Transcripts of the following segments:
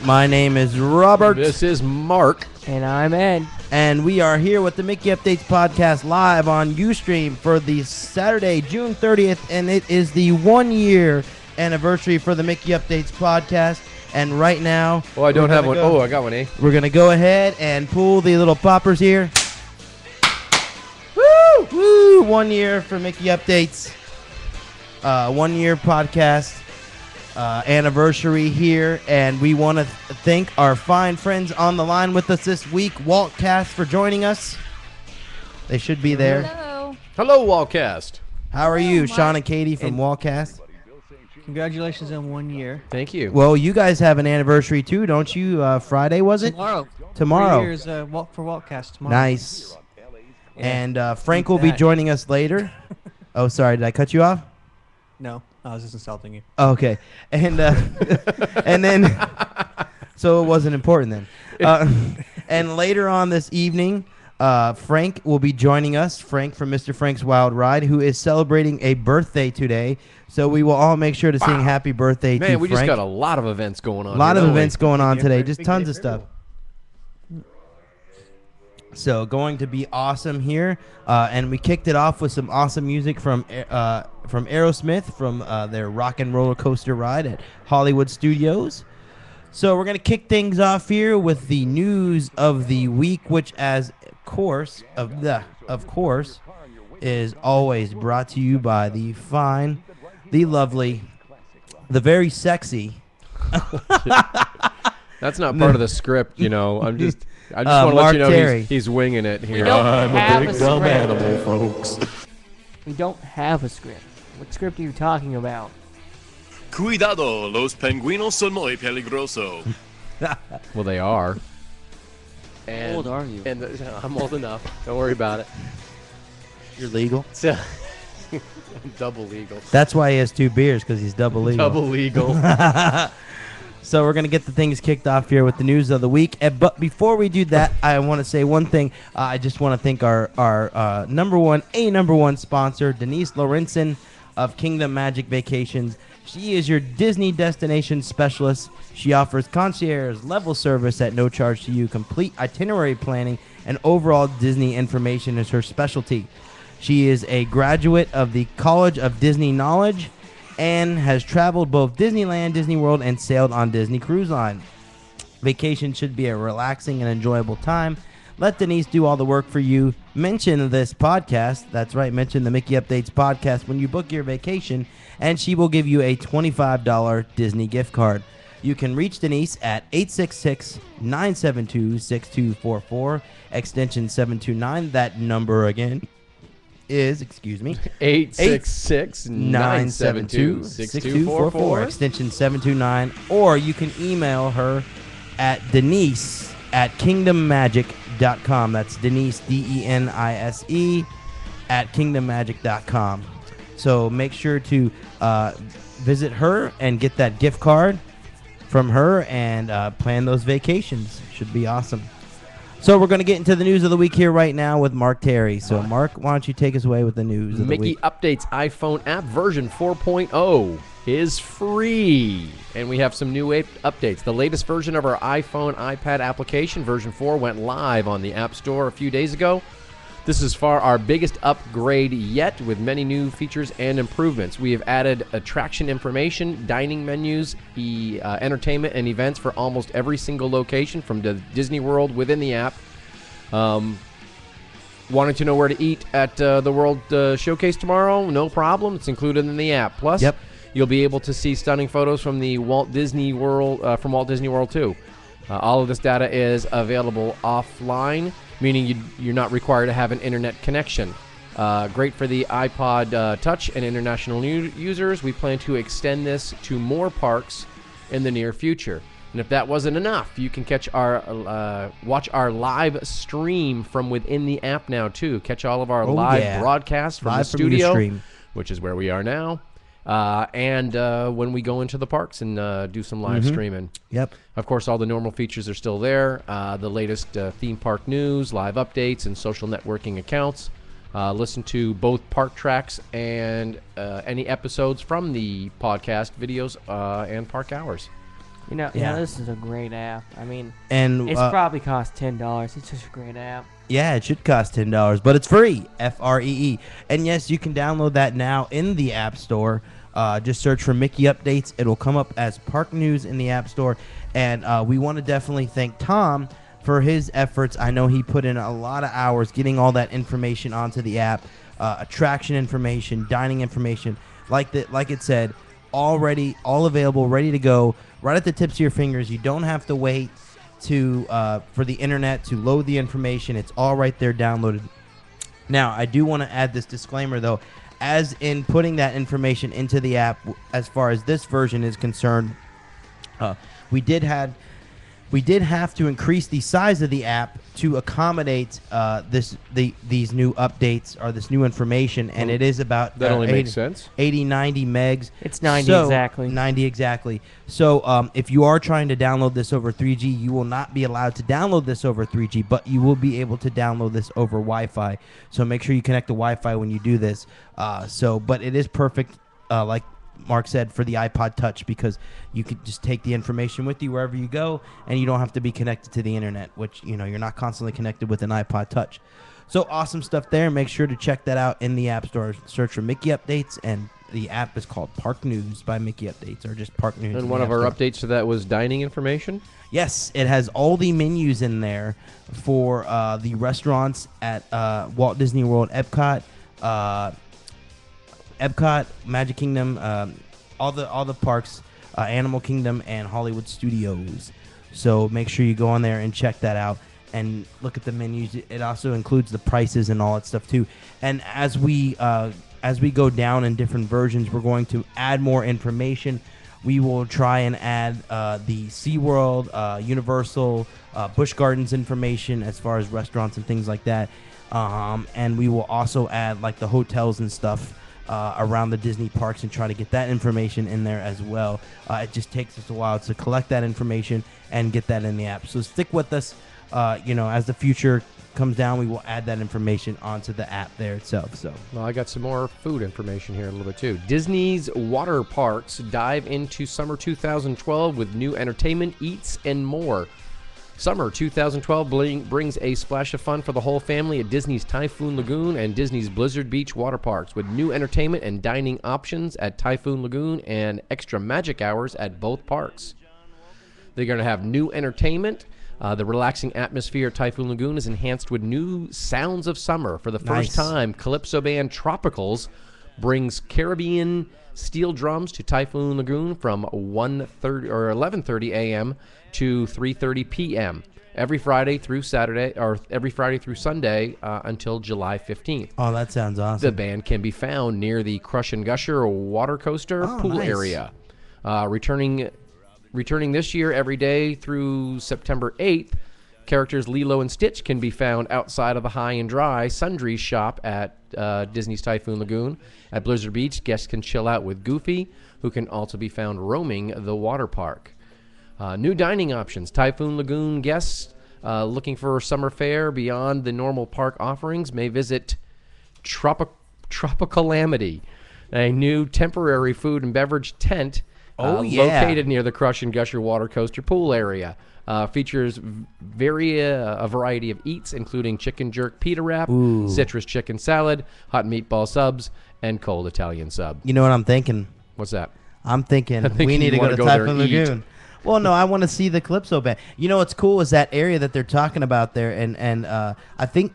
My name is Robert. This is Mark. And I'm Ed. And we are here with the Mickey Updates podcast live on Ustream for the Saturday, June 30th. And it is the 1-year anniversary for the Mickey Updates podcast. And right now... Oh, I don't have one. Oh, I got one, eh? We're going to go ahead and pull the little poppers here. Woo! Woo! 1 year for Mickey Updates. 1 year podcast. Anniversary here, and we want to thank our fine friends on the line with us this week, Waltcast, for joining us. They should be there. Hello, Waltcast. How are you, Sean and Katie from Waltcast? Congratulations on 1 year. Thank you. Well, you guys have an anniversary too, don't you? Friday, was it? Tomorrow. 3 years for Waltcast tomorrow. Nice. Yeah. And Frank will be joining us later. Oh, sorry, did I cut you off? No, I was just insulting you. Okay, and and then, so it wasn't important then. And later on this evening, Frank will be joining us. Frank from Mr. Frank's Wild Ride, who is celebrating a birthday today. So we will all make sure to sing happy birthday to Frank. Man, we just got a lot of events going on. A lot of events going on today, just tons of stuff. So going to be awesome here, and we kicked it off with some awesome music from Aerosmith from their Rock and Roller Coaster ride at Hollywood Studios. So we're gonna kick things off here with the news of the week, which, of course, is always brought to you by the fine, the lovely, the very sexy. That's not part of the script, you know. I just want to let you know he's winging it here. I'm a big dumb animal, folks. We don't have a script. What script are you talking about? Cuidado, los pingüinos son muy peligroso. Well, they are. How old are you? And I'm old enough. Don't worry about it. You're legal. So, double legal. That's why he has 2 beers, because he's double legal. Double legal. So we're going to get the things kicked off here with the news of the week. But before we do that, I want to say one thing. I just want to thank our number one sponsor, Denise Lorenzen of Kingdom Magic Vacations. She is your Disney destination specialist. She offers concierge level service at no charge to you. Complete itinerary planning and overall Disney information is her specialty. She is a graduate of the College of Disney Knowledge and has traveled both Disneyland, Disney World, and sailed on Disney Cruise Line. Vacation should be a relaxing and enjoyable time. Let Denise do all the work for you. Mention this podcast. That's right, mention the Mickey Updates podcast when you book your vacation, and she will give you a $25 Disney gift card. You can reach Denise at 866-972-6244, extension 729. That number again is, 866-972-6244, extension 729, or you can email her at Denise at kingdommagic.com. That's Denise, Denise, at kingdommagic.com. So make sure to visit her and get that gift card from her and plan those vacations. Should be awesome. So we're going to get into the news of the week here right now with Mark Terry. So, Mark, why don't you take us away with the news of the week? Mickey Updates iPhone app version 4.0 is free. And we have some new updates. The latest version of our iPhone, iPad application, version 4, went live on the App Store a few days ago. This is far our biggest upgrade yet, with many new features and improvements. We have added attraction information, dining menus, entertainment, and events for almost every single location from the Disney World within the app. Wanting to know where to eat at the World Showcase tomorrow? No problem. It's included in the app. Plus, you'll be able to see stunning photos from the Walt Disney World too. All of this data is available offline, meaning you're not required to have an internet connection. Great for the iPod Touch and international users. We plan to extend this to more parks in the near future. And if that wasn't enough, you can watch our live stream from within the app now too. Catch all of our live broadcasts from the studio, which is where we are now. And when we go into the parks and do some live streaming. Yep. Of course, all the normal features are still there. The latest theme park news, live updates, and social networking accounts. Listen to both park tracks and any episodes from the podcast videos and park hours. Yeah. This is a great app. I mean, And it's probably cost $10. It's just a great app. yeah, it should cost $10, but it's free. FREE. And yes, you can download that now in the App Store. Just search for Mickey Updates. It'll come up as Park News in the App Store. And we want to definitely thank Tom for his efforts. I know he put in a lot of hours getting all that information onto the app, attraction information, dining information, like it said, already all available, ready to go, right at the tips of your fingers. You don't have to wait for the internet to load the information. It's all right there downloaded. Now, I do want to add this disclaimer, though. As in putting that information into the app, as far as this version is concerned, we did have to increase the size of the app to accommodate these new updates or this new information, and it is about That only makes sense. 80, 90 megs. It's 90 exactly. 90 exactly. So if you are trying to download this over 3G, you will not be allowed to download this over 3G, but you will be able to download this over Wi-Fi. So make sure you connect to Wi-Fi when you do this. But it is perfect, like Mark said, for the iPod Touch, because you could just take the information with you wherever you go, and you don't have to be connected to the internet, which you're not constantly connected with an iPod Touch. So awesome stuff there. Make sure to check that out in the App Store. Search for Mickey Updates, and the app is called Park News by Mickey Updates, or just Park News. And one of our updates to that was dining information. Yes, it has all the menus in there for the restaurants at Walt Disney World, Epcot, Magic Kingdom, all the parks, Animal Kingdom, and Hollywood Studios. So make sure you go on there and check that out and look at the menus. It also includes the prices and all that stuff too. And as we go down in different versions, we're going to add more information. We will try and add the SeaWorld, Universal, Busch Gardens information as far as restaurants and things like that. And we will also add like the hotels and stuff around the Disney parks and try to get that information in there as well. It just takes us a while to collect that information and get that in the app. So stick with us. As the future comes down, we will add that information onto the app there itself. So, well, I got some more food information here a little bit too. Disney's water parks dive into summer 2012 with new entertainment, eats, and more. Summer 2012 brings a splash of fun for the whole family at Disney's Typhoon Lagoon and Disney's Blizzard Beach water parks, with new entertainment and dining options at Typhoon Lagoon and extra magic hours at both parks. They're going to have new entertainment. The relaxing atmosphere at Typhoon Lagoon is enhanced with new sounds of summer. For the first time, Calypso band Tropicals brings Caribbean steel drums to Typhoon Lagoon from 11:30 a.m. to 3:30 p.m. every Friday through Sunday until July 15th. oh, that sounds awesome. The band can be found near the Crush and Gusher water coaster pool area. Returning this year every day through September 8th, characters Lilo and Stitch can be found outside of the High and Dry Sundries shop at Disney's Typhoon Lagoon. At Blizzard Beach, guests can chill out with Goofy, who can also be found roaming the water park. New dining options. Typhoon Lagoon guests looking for summer fare beyond the normal park offerings may visit Tropicalamity, a new temporary food and beverage tent located near the Crush and Gusher water coaster pool area. Features a variety of eats, including chicken jerk pita wrap, citrus chicken salad, hot meatball subs, and cold Italian sub. You know what I'm thinking? What's that? I'm thinking we you need to wanna go to go there Typhoon and eat. Lagoon. Well, no, I want to see the Calypso band. You know what's cool is that area that they're talking about there, and I think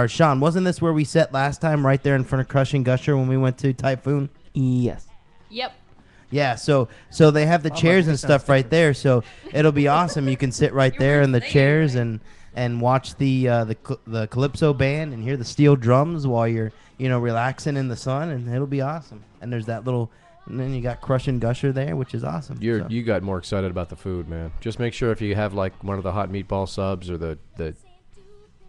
Sean, wasn't this where we sat last time, right there in front of Crush and Gusher when we went to Typhoon? Yes. Yep. Yeah, so they have the chairs and stuff right there, so it'll be awesome. You can sit right there in the chairs and watch the Calypso band and hear the steel drums while you're relaxing in the sun, and it'll be awesome. And there's that little, and then you got Crush and Gusher there, which is awesome. You got more excited about the food, man. Just make sure if you have like one of the hot meatball subs or the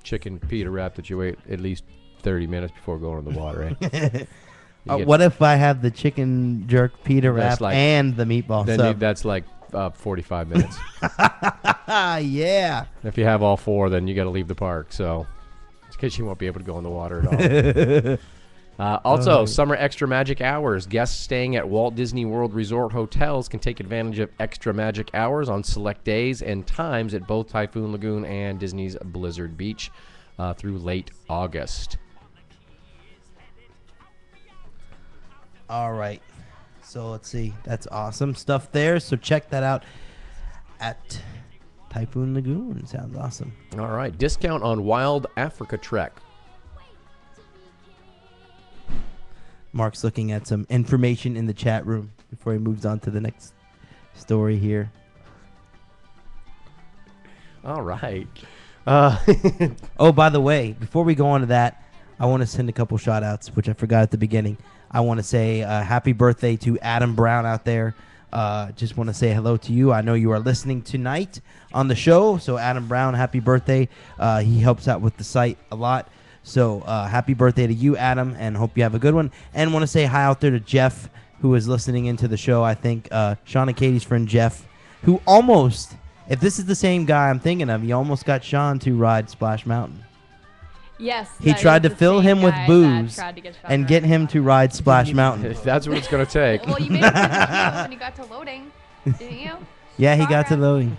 chicken pita wrap that you wait at least 30 minutes before going in the water. Eh? What if I have the chicken jerk pita wrap like- and the meatball sub? That's like 45 minutes. Yeah. If you have all four, then you got to leave the park. So, because you won't be able to go in the water at all. Also, Summer Extra Magic Hours. Guests staying at Walt Disney World Resort hotels can take advantage of extra magic hours on select days and times at both Typhoon Lagoon and Disney's Blizzard Beach through late August. All right. So let's see. That's awesome stuff there. So check that out at Typhoon Lagoon. Sounds awesome. All right. Discount on Wild Africa Trek. Mark's looking at some information in the chat room before he moves on to the next story here. All right. Oh, by the way, before we go on to that, I want to send a couple shout-outs, which I forgot at the beginning. I want to say happy birthday to Adam Brown out there. Just want to say hello to you. I know you are listening tonight on the show, so Adam Brown, happy birthday. He helps out with the site a lot. So happy birthday to you, Adam, and hope you have a good one. And want to say hi out there to Jeff, who is listening into the show. I think Sean and Katie's friend Jeff, who almost, if this is the same guy I'm thinking of, he almost got Sean to ride Splash Mountain. Yes. He tried to fill him with booze and get him to ride Splash Mountain. That's what it's going to take. Well, you made it when you got to loading, didn't you? Yeah, he got to loading.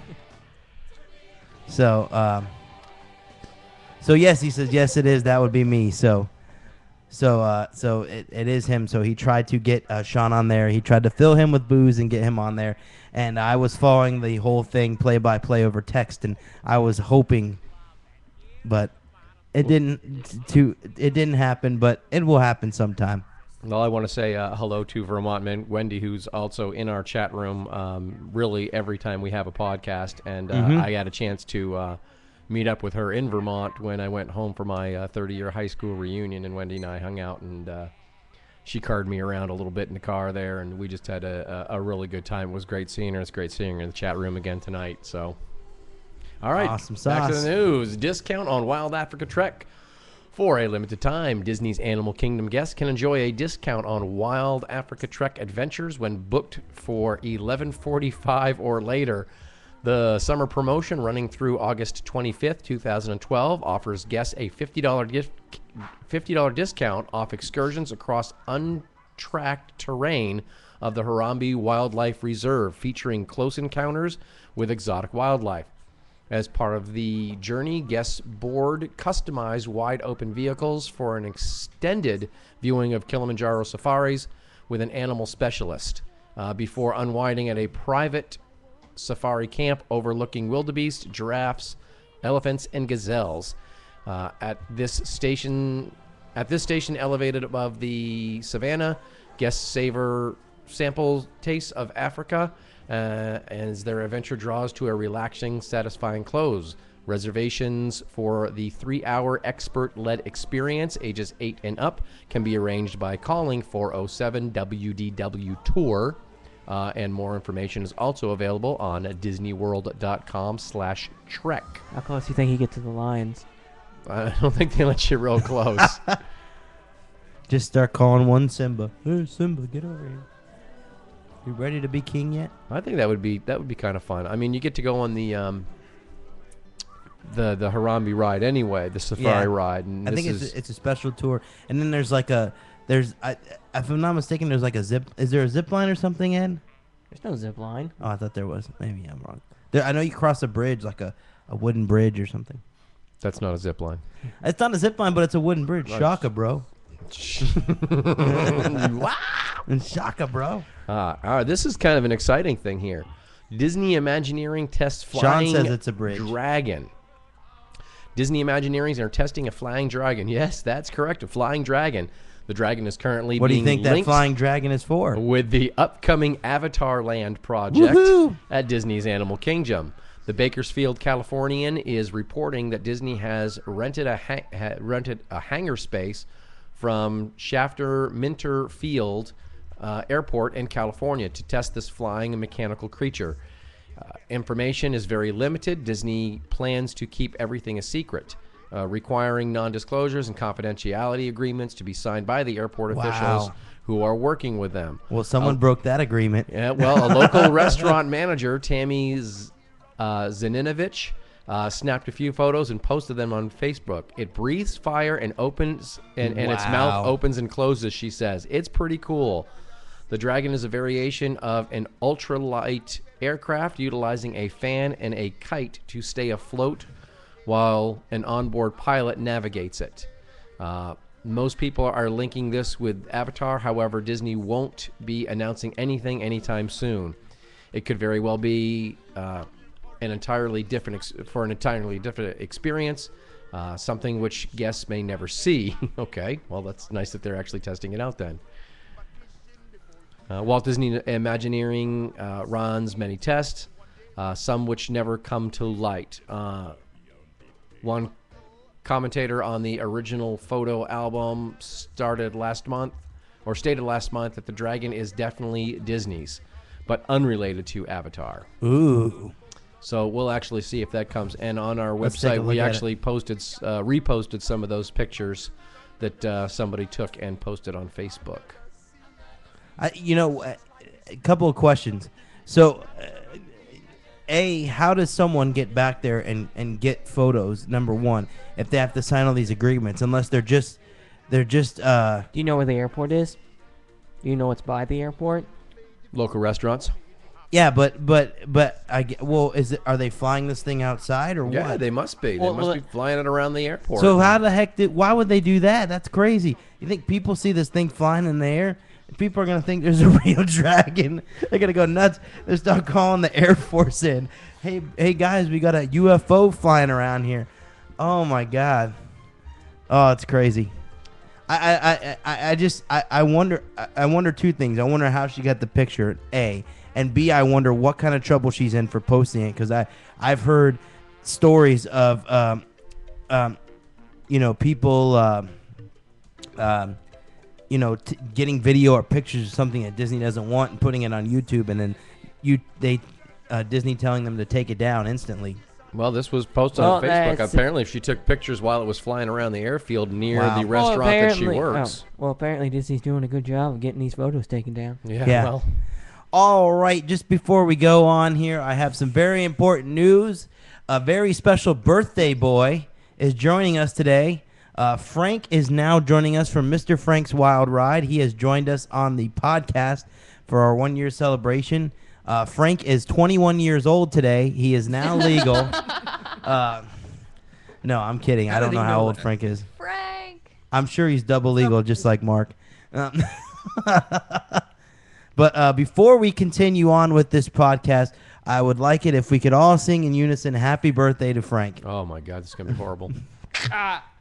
So, so yes, he says, yes, it is. That would be me. So it is him. So he tried to get Sean on there. He tried to fill him with booze and get him on there. And I was following the whole thing play by play over text, and I was hoping, but it didn't happen. But it will happen sometime. Well, I want to say hello to Vermont Wendy, who's also in our chat room really every time we have a podcast. And I had a chance to meet up with her in Vermont when I went home for my 30-year high school reunion, and Wendy and I hung out, and she carted me around a little bit in the car there, and we just had a really good time. It was great seeing her. It's great seeing her in the chat room again tonight. So, all right, awesome back to sauce. the news. Discount on Wild Africa Trek. For a limited time, Disney's Animal Kingdom guests can enjoy a discount on Wild Africa Trek adventures when booked for 11:45 or later. The summer promotion, running through August 25th, 2012, offers guests a $50 discount off excursions across untracked terrain of the Harambe Wildlife Reserve, featuring close encounters with exotic wildlife. As part of the journey, guests board customized wide-open vehicles for an extended viewing of Kilimanjaro safaris with an animal specialist before unwinding at a private safari camp overlooking wildebeest, giraffes, elephants, and gazelles. At this station elevated above the savannah, guests savor sample tastes of Africa as their adventure draws to a relaxing, satisfying close. Reservations for the 3-hour expert-led experience, ages 8 and up, can be arranged by calling 407-WDW-TOUR. And more information is also available on disneyworld.com/trek. How close do you think he get to the lines? I don't think they let you real close. Just start calling one Simba. Hey, Simba, get over here. You ready to be king yet? I think that would be kind of fun. I mean, you get to go on the Harambe ride anyway, the safari ride. And I think it's a special tour. And then there's like if I'm not mistaken, there's like a zip. Is there a zip line or something, Ed? There's no zip line. Oh, I thought there was. Maybe I'm wrong. I know you cross a bridge, like a wooden bridge or something. That's not a zip line. It's not a zip line, but it's a wooden bridge. Right. Shaka, bro. Wow. Shaka, bro. All right, this is kind of an exciting thing here. Disney Imagineering tests flying Sean says it's a bridge. dragon. Disney Imagineering are testing a flying dragon. Yes, that's correct, a flying dragon. The dragon is currently What do you being think that linked flying dragon is for? with the upcoming Avatar Land project Woohoo! at Disney's Animal Kingdom. The Bakersfield Californian is reporting that Disney has rented a hangar space from Shafter Minter Field Airport in California to test this flying mechanical creature. Information is very limited. Disney plans to keep everything a secret, requiring non-disclosures and confidentiality agreements to be signed by the airport officials who are working with them. Well, someone broke that agreement. Yeah, well, a local restaurant manager, Tammy Zaninovich, snapped a few photos and posted them on Facebook. It breathes fire and opens, and its mouth opens and closes, she says. It's pretty cool. The Dragon is a variation of an ultralight aircraft utilizing a fan and a kite to stay afloat while an onboard pilot navigates it. Most people are linking this with Avatar. However, Disney won't be announcing anything anytime soon. It could very well be an entirely different experience, something which guests may never see. Okay, well, that's nice that they're actually testing it out then. Walt Disney Imagineering runs many tests, some which never come to light. One commentator on the original photo album stated last month that the Dragon is definitely Disney's, but unrelated to Avatar. Ooh. So we'll actually see if that comes. And on our website, we actually reposted some of those pictures that somebody took and posted on Facebook. A couple of questions. So, how does someone get back there and get photos, number one, if they have to sign all these agreements, unless they're just Do you know where the airport is? Do you know what's by the airport? Local restaurants. Yeah, but are they flying this thing outside or what? Yeah, they must be. They must be flying it around the airport. So how the heck why would they do that? That's crazy. You think people see this thing flying in the air? People are going to think there's a real dragon. They're going to go nuts. They start calling the Air Force in. Hey guys, we got a UFO flying around here. Oh my God. Oh, it's crazy. I wonder two things. I wonder how she got the picture, A, and B, I wonder what kind of trouble she's in for posting it, because I've heard stories of people getting video or pictures of something that Disney doesn't want and putting it on YouTube, and then Disney telling them to take it down instantly. Well, this was posted on Facebook. Apparently, she took pictures while it was flying around the airfield near the restaurant that she works. Apparently Disney's doing a good job of getting these photos taken down. Yeah. Well. All right, just before we go on here, I have some very important news. A very special birthday boy is joining us today. Frank is now joining us from Mr. Frank's Wild Ride. He has joined us on the podcast for our 1-year celebration. Frank is 21 years old today. He is now legal. No, I'm kidding. I don't know how old Frank is. Frank. I'm sure he's double legal, just like Mark. But before we continue on with this podcast, I would like it if we could all sing in unison, "Happy Birthday" to Frank. Oh, my God. This is going to be horrible.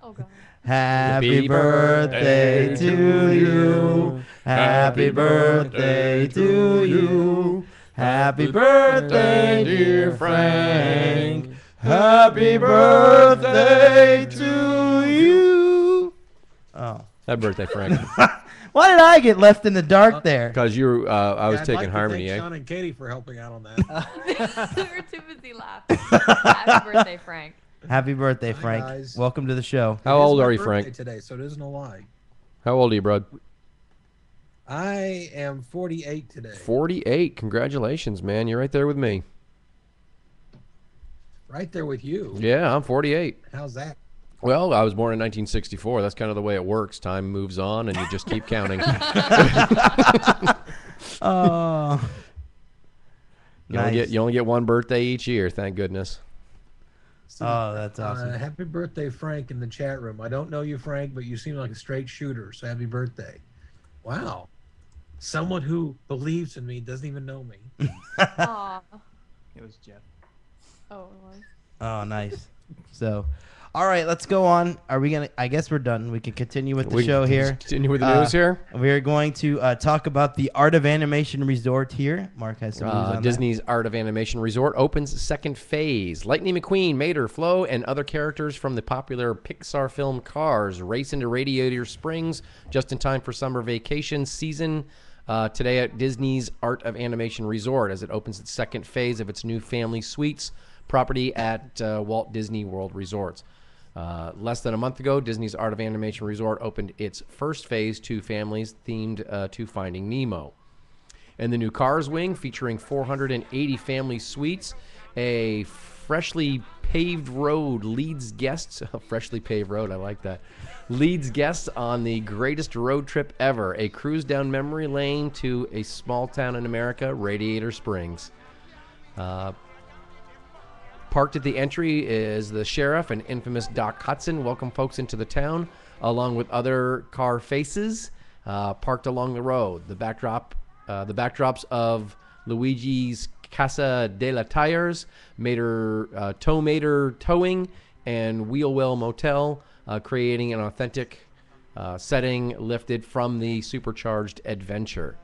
Oh, God. Happy birthday to you. Happy birthday to you. Happy birthday, dear Frank. Happy birthday to you. Oh. Happy birthday, Frank. Why did I get left in the dark there? Because I was taking Harmony, thank Sean and Katie for helping out on that. We were too busy laughing. Happy birthday, Frank. Happy birthday, Hi, Frank. guys. Welcome to the show. How old are you, Frank? Today, so it isn't a lie. How old are you, bud? I am 48 today. 48. Congratulations, man. You're right there with me. Right there with you. Yeah, I'm 48. How's that? Well, I was born in 1964. That's kind of the way it works. Time moves on, and you just keep counting. Oh. You only get one birthday each year, thank goodness. Oh, that's awesome. Happy birthday, Frank, in the chat room. I don't know you, Frank, but you seem like a straight shooter, so happy birthday. Wow. Someone who believes in me doesn't even know me. Aw. It was Jeff. Oh, it was. Oh, nice. So, all right, let's go on. Are we gonna? I guess we're done. We can continue with the show here. Continue with the news here. We are going to talk about the Art of Animation Resort here. Mark has some news on Disney's Art of Animation Resort opens second phase. Lightning McQueen, Mater, Flo, and other characters from the popular Pixar film Cars race into Radiator Springs just in time for summer vacation season. Today at Disney's Art of Animation Resort as it opens its second phase of its new family suites property at Walt Disney World Resorts. Less than a month ago, Disney's Art of Animation Resort opened its first phase to families themed to Finding Nemo. And the new Cars wing featuring 480 family suites, a freshly paved road leads guests, freshly paved road, I like that, leads guests on the greatest road trip ever, a cruise down memory lane to a small town in America, Radiator Springs. Parked at the entry is the sheriff and infamous Doc Hudson. Welcome folks into the town, along with other car faces parked along the road. The backdrops of Luigi's Casa de la Tires, Tow Mater Towing, and Wheel Well Motel, creating an authentic setting lifted from the supercharged adventure.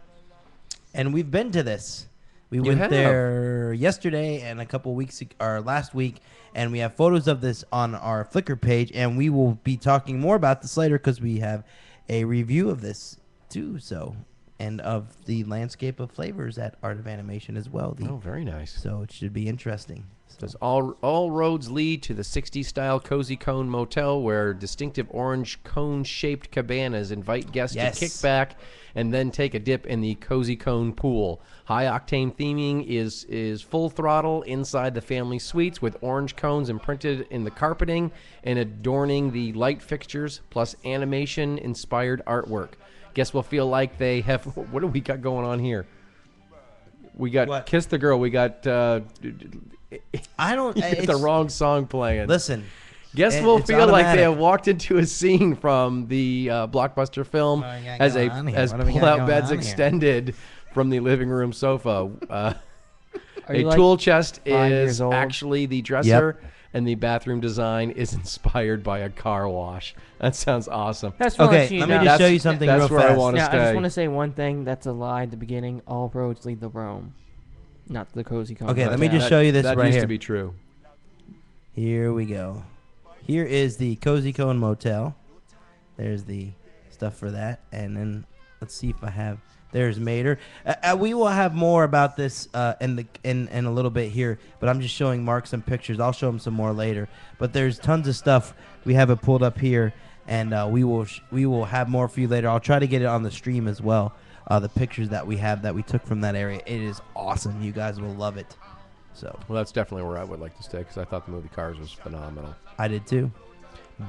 And we've been to this. We You went have. there yesterday and a couple weeks or last week, and we have photos of this on our Flickr page, and we will be talking more about this later because we have a review of this too. So, and of the landscape of flavors at Art of Animation as well. Oh, very nice. So it should be interesting. So, Says all roads lead to the 60s style Cozy Cone Motel, where distinctive orange cone-shaped cabanas invite guests Yes. to kick back and then take a dip in the Cozy Cone pool. High octane theming is full throttle inside the family suites, with orange cones imprinted in the carpeting and adorning the light fixtures, plus animation inspired artwork. Guests will feel like they have. What do we got going on here? We got What? Kiss the Girl. We got. I don't. You get the it's- wrong song playing. Listen. Guests it- will it's feel like automatic. they have walked into a scene from the blockbuster film What do we got as going on here? as What do we got pull-out going beds on here? extended from the living room sofa. Are A you, like, tool chest 5 years is old? actually the dresser, and the bathroom design is inspired by a car wash. That sounds awesome. That's what Okay, let me just show you something that's real where I fast. wanna Yeah, I stay. just want to say one thing. That's a lie at the beginning. All roads lead to Rome, not to the Cozy Cone. Okay, let me Motel. just show you this that right used here. to be true. Here we go. Here is the Cozy Cone Motel. There's the stuff for that. And then let's see if I have. There's Mater. We will have more about this in a little bit here, but I'm just showing Mark some pictures. I'll show him some more later. But there's tons of stuff. We have it pulled up here, and we will have more for you later. I'll try to get it on the stream as well. The pictures that we have that we took from that area. It is awesome. You guys will love it. So Well, that's definitely where I would like to stay because I thought the movie Cars was phenomenal. I did too.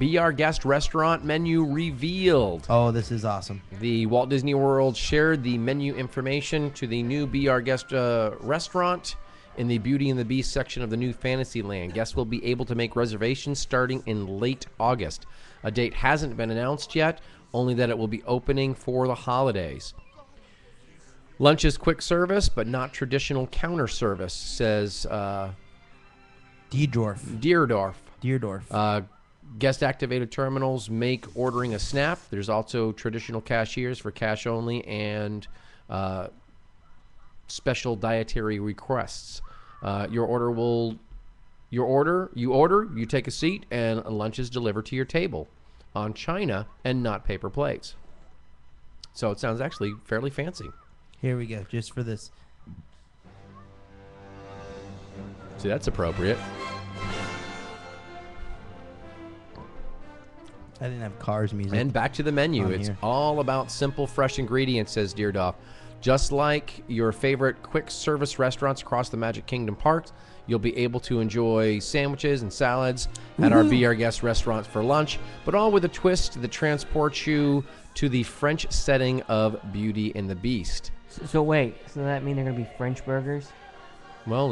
Be Our Guest restaurant menu revealed. Oh, this is awesome. The Walt Disney World shared the menu information to the new Be Our Guest restaurant in the Beauty and the Beast section of the new Fantasyland. Guests will be able to make reservations starting in late August. A date hasn't been announced yet, only that it will be opening for the holidays. Lunch is quick service, but not traditional counter service, says Deerdorf. Deerdorf. Guest-activated terminals make ordering a snap. There's also traditional cashiers for cash only and special dietary requests. You take a seat, and lunch is delivered to your table on china and not paper plates. So it sounds actually fairly fancy. Here we go, just for this. See, that's appropriate. I didn't have Cars music. And back to the menu. on It's here. all about simple, fresh ingredients, says Deerdorf. Just like your favorite quick service restaurants across the Magic Kingdom parks, you'll be able to enjoy sandwiches and salads at our Be Our Guest restaurants for lunch, but all with a twist that transports you to the French setting of Beauty and the Beast. So wait, so that mean they're gonna be French burgers? Well,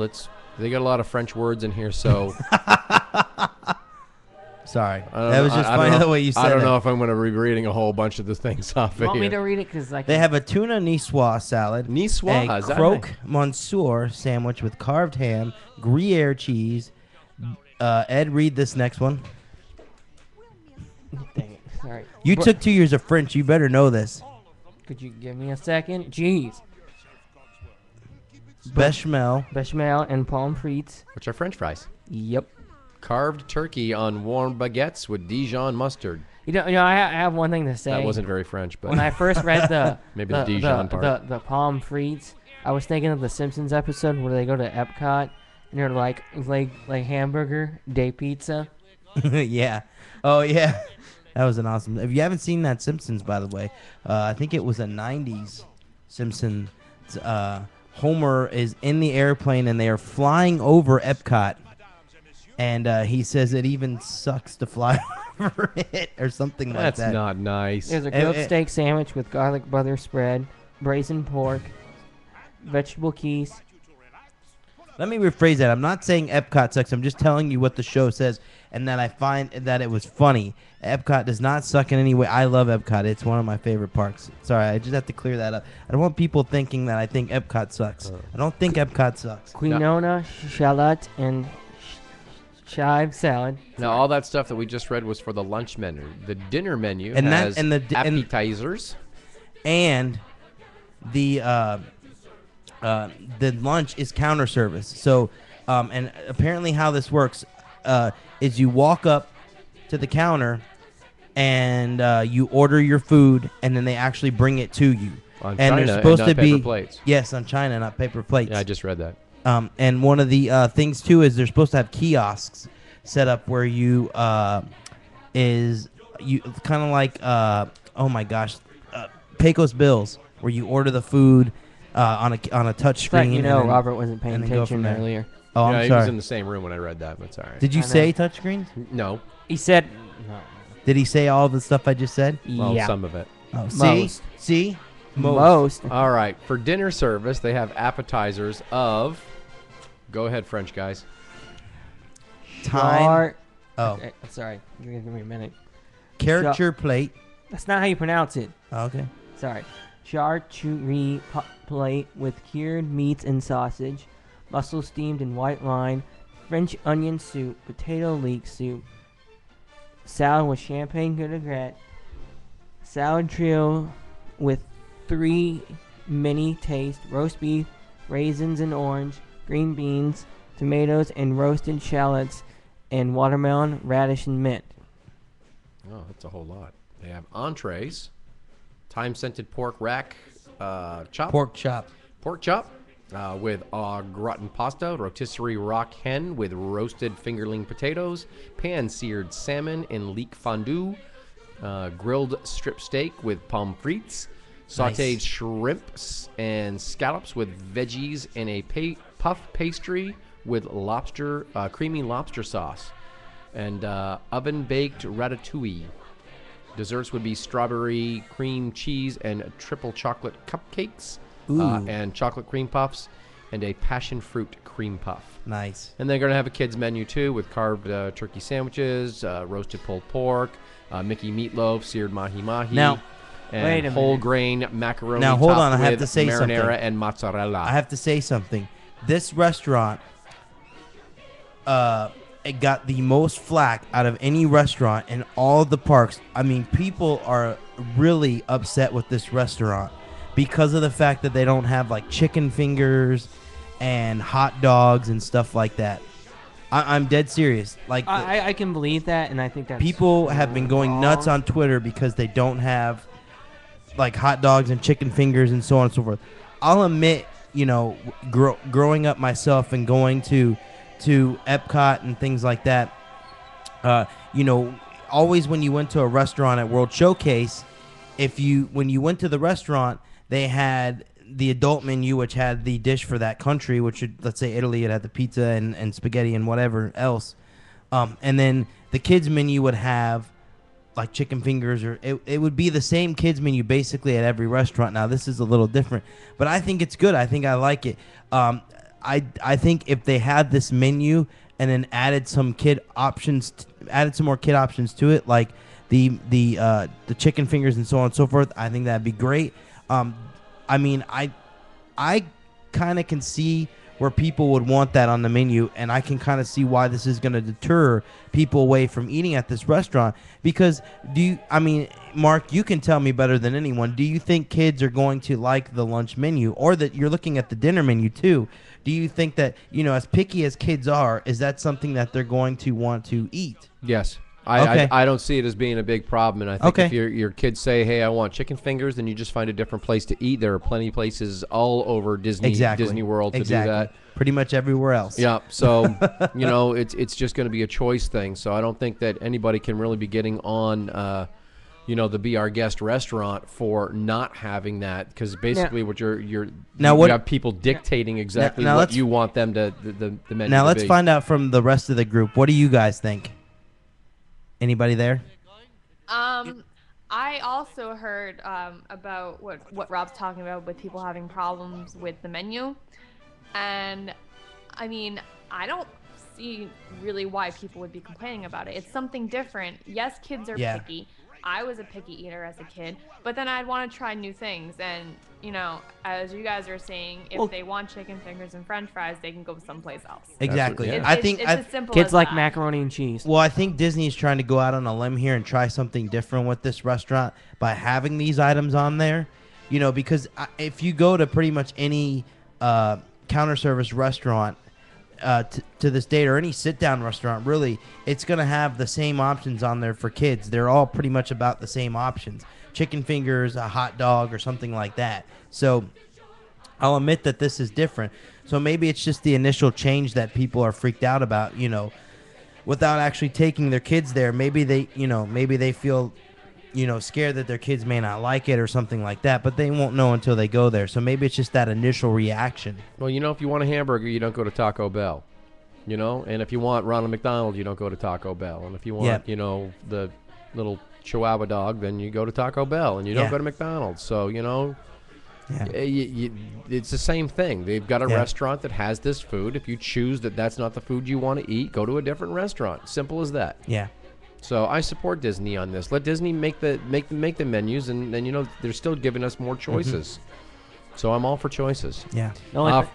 they got a lot of French words in here, so Sorry. I don't That was know- just I don't funny know- the way you said I don't it. know if I'm going to be reading a whole bunch of the things off You of want me here. to read it? Because like They have a tuna niçoise salad, Niçoise, a is that croque monsieur sandwich with carved ham, Gruyere cheese. Ed, read this next one. Dang it. Sorry. You took 2 years of French. You better know this. Could you give me a second? Jeez. Bechamel. Bechamel and pommes frites. Which are French fries. Yep. Carved turkey on warm baguettes with Dijon mustard. You know, I have one thing to say. That wasn't very French, but When I first read the Maybe the Dijon part. the pommes frites, I was thinking of the Simpsons episode where they go to Epcot and they're like hamburger day pizza. Yeah. Oh, yeah. That was an awesome. If you haven't seen that Simpsons, by the way, I think it was a 90s Simpsons. Homer is in the airplane and they are flying over Epcot. and he says it even sucks to fly over it or something like That's that. not nice. There's a grilled steak sandwich with garlic butter spread, braised pork, vegetable keys. Let me rephrase that. I'm not saying Epcot sucks. I'm just telling you what the show says, and that I find that it was funny. Epcot does not suck in any way. I love Epcot. It's one of my favorite parks. Sorry, I just have to clear that up. I don't want people thinking that I think Epcot sucks. I don't think Epcot sucks. Quinoa, shallot, and chive salad. Now, all that stuff that we just read was for the lunch menu. The dinner menu And that- has and the appetizers. And the lunch is counter service. So, and apparently how this works is you walk up to the counter and you order your food, and then they actually bring it to you. On and China they're supposed and not to be paper plates. Yes, on China, not paper plates. Yeah, I just read that. And one of the things too is they're supposed to have kiosks set up where you kind of like oh my gosh, Pecos Bills, where you order the food on a touch screen. You know, Robert wasn't paying and then go from attention there. earlier. Oh, yeah, I'm he sorry. was in the same room when I read that, but it's all right. Did you I know. say touchscreens? No. He said, no. Did he say all the stuff I just said? Well, Yeah. some of it. Oh, see, Most. see, Most. All right. For dinner service, they have appetizers of. Go ahead, French guys. time. Oh, Okay, sorry. Give me a minute. character plate. That's not how you pronounce it. Oh, okay. Sorry. Charcuterie plate with cured meats and sausage, mussel steamed in white wine, French onion soup, potato leek soup, salad with champagne vinaigrette, salad trio with 3 mini taste, roast beef, raisins and orange, green beans, tomatoes and roasted shallots, and watermelon, radish, and mint. Oh, that's a whole lot. They have entrees, thyme-scented pork rack chop. Pork chop. Pork chop with au gratin pasta, rotisserie rock hen with roasted fingerling potatoes, pan-seared salmon in leek fondue, grilled strip steak with pommes frites, sautéed shrimps and scallops with veggies, and a puff pastry with lobster, creamy lobster sauce, and oven-baked ratatouille. Desserts would be strawberry cream cheese and triple chocolate cupcakes, and chocolate cream puffs, and a passion fruit cream puff. Nice. And they're going to have a kids menu too, with carved turkey sandwiches, roasted pulled pork, Mickey meatloaf, seared mahi mahi, Now- and Wait a whole minute. grain macaroni. Now, hold topped on, I have with to say marinara something. and mozzarella. I have to say something. This restaurant, it got the most flack out of any restaurant in all of the parks. I mean, people are really upset with this restaurant because of the fact that they don't have like chicken fingers and hot dogs and stuff like that. I'm dead serious. Like I can believe that, and I think that people have been going nuts on Twitter because they don't have like hot dogs and chicken fingers and so on and so forth. I'll admit, you know, growing up myself and going to Epcot and things like that, you know, always when you went to a restaurant at World Showcase, when you went to the restaurant, they had the adult menu, which had the dish for that country, which would, let's say Italy, it had the pizza and spaghetti and whatever else. And then the kids menu would have like chicken fingers, or it would be the same kids menu basically at every restaurant. Now this is a little different, but I think it's good. I think I like it. I think if they had this menu and then added some more kid options to it, like the chicken fingers and so on and so forth, I think that'd be great. I mean, I kind of can see where people would want that on the menu, and I can kind of see why this is going to deter people away from eating at this restaurant. Because Mark, you can tell me better than anyone. Do you think kids are going to like the lunch menu, or that you're looking at the dinner menu too? Do you think that, you know, as picky as kids are, is that something that they're going to want to eat? Yes. Okay. I don't see it as being a big problem, and I think Okay. if your kids say, "Hey, I want chicken fingers," then you just find a different place to eat. There are plenty of places all over Disney World to do that. Pretty much everywhere else. Yeah, so you know, it's just going to be a choice thing. So I don't think that anybody can really be getting on the Be Our Guest restaurant for not having that, because basically what you have people dictating exactly what you want them to the menu. Now to let's be. find out from the rest of the group. What do you guys think? Anybody there? I also heard about what Rob's talking about with people having problems with the menu, and I mean, I don't see really why people would be complaining about it. It's something different. Yes, kids are picky. I was a picky eater as a kid, but then I'd want to try new things. And, as you guys are saying, if they want chicken fingers and french fries, they can go someplace else. Exactly. Yeah. I think it's as simple Kids as like that. macaroni and cheese. Well, I think Disney's trying to go out on a limb here and try something different with this restaurant by having these items on there. Because if you go to pretty much any counter service restaurant to this date, or any sit-down restaurant, really, it's going to have the same options on there for kids. They're all pretty much about the same options. Chicken fingers, a hot dog, or something like that. So I'll admit that this is different. So maybe it's just the initial change that people are freaked out about, without actually taking their kids there. Maybe they feel scared that their kids may not like it or something like that, but they won't know until they go there. So maybe it's just that initial reaction. Well, if you want a hamburger, you don't go to Taco Bell, and if you want Ronald McDonald, you don't go to Taco Bell, and if you want, the little Chihuahua dog, then you go to Taco Bell, and you don't go to McDonald's. So, it's the same thing. They've got a restaurant that has this food. If you choose that that's not the food you want to eat, go to a different restaurant. Simple as that. Yeah. So I support Disney on this. Let Disney make the menus, and then they're still giving us more choices. So I'm all for choices. Yeah.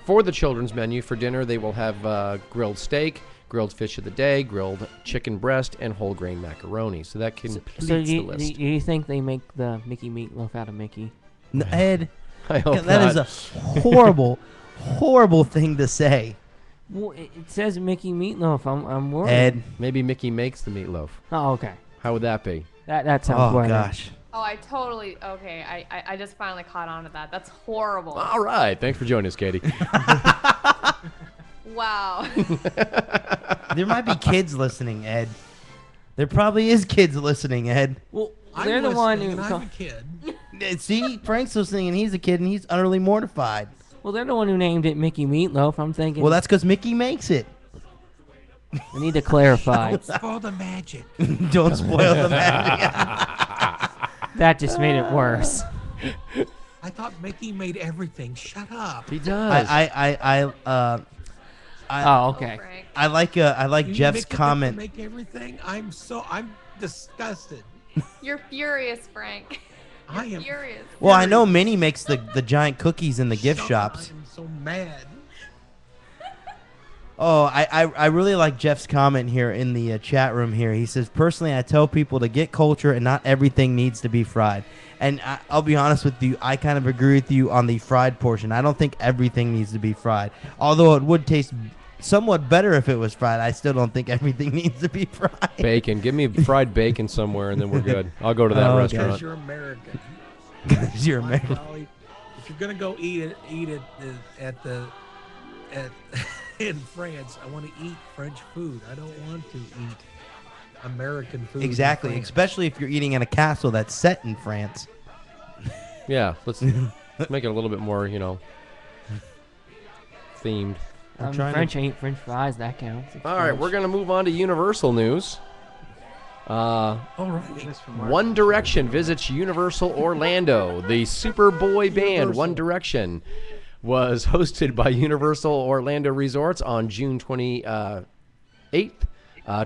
For the children's menu for dinner, they will have grilled steak, grilled fish of the day, grilled chicken breast, and whole grain macaroni. So that completes the list. Do you think they make the Mickey meatloaf out of Mickey? No, Ed, I hope that not. is a horrible, horrible thing to say. Well, it says Mickey meatloaf. I'm worried. Ed. Maybe Mickey makes the meatloaf. Oh, okay. How would that be? That sounds better. Gosh. Oh, I just finally caught on to that. That's horrible. All right. Thanks for joining us, Katie. Wow. There might be kids listening, Ed. There probably is kids listening, Ed. Well, I'm they're the one listening, who. and I'm a kid. See, Frank's listening, and he's a kid, and he's utterly mortified. Well, they're the one who named it Mickey Meatloaf. I'm thinking. Well, that's because Mickey makes it. I need to clarify. Don't spoil the magic. Don't spoil the magic. That just made it worse. I thought Mickey made everything. Shut up. He does. Oh, okay. Frank. I like You Jeff's Mickey comment. Make everything. I'm disgusted. You're furious, Frank. I am Furious. Well, I know Minnie makes the giant cookies in the gift Shut up, shops. I am so mad. Oh, I really like Jeff's comment here in the chat room here. He says, personally, I tell people to get culture and not everything needs to be fried. And I'll be honest with you, I kind of agree with you on the fried portion. I don't think everything needs to be fried. Although it would taste somewhat better if it was fried, I still don't think everything needs to be fried. Bacon. Give me fried bacon somewhere, and then we're good. I'll go to that Okay. restaurant. Because you're American. Because you're American. Golly, if you're gonna go eat it at in France, I want to eat French food. I don't want to eat American food. in Exactly, France. especially if you're eating in a castle that's set in France. Yeah, let's make it a little bit more, themed. I'm trying to- French ain't French fries. That counts. It's All right, French. we're going to move on to Universal news. All right. One Direction visits Universal Orlando. The super boy band One Direction was hosted by Universal Orlando Resorts on June 28th,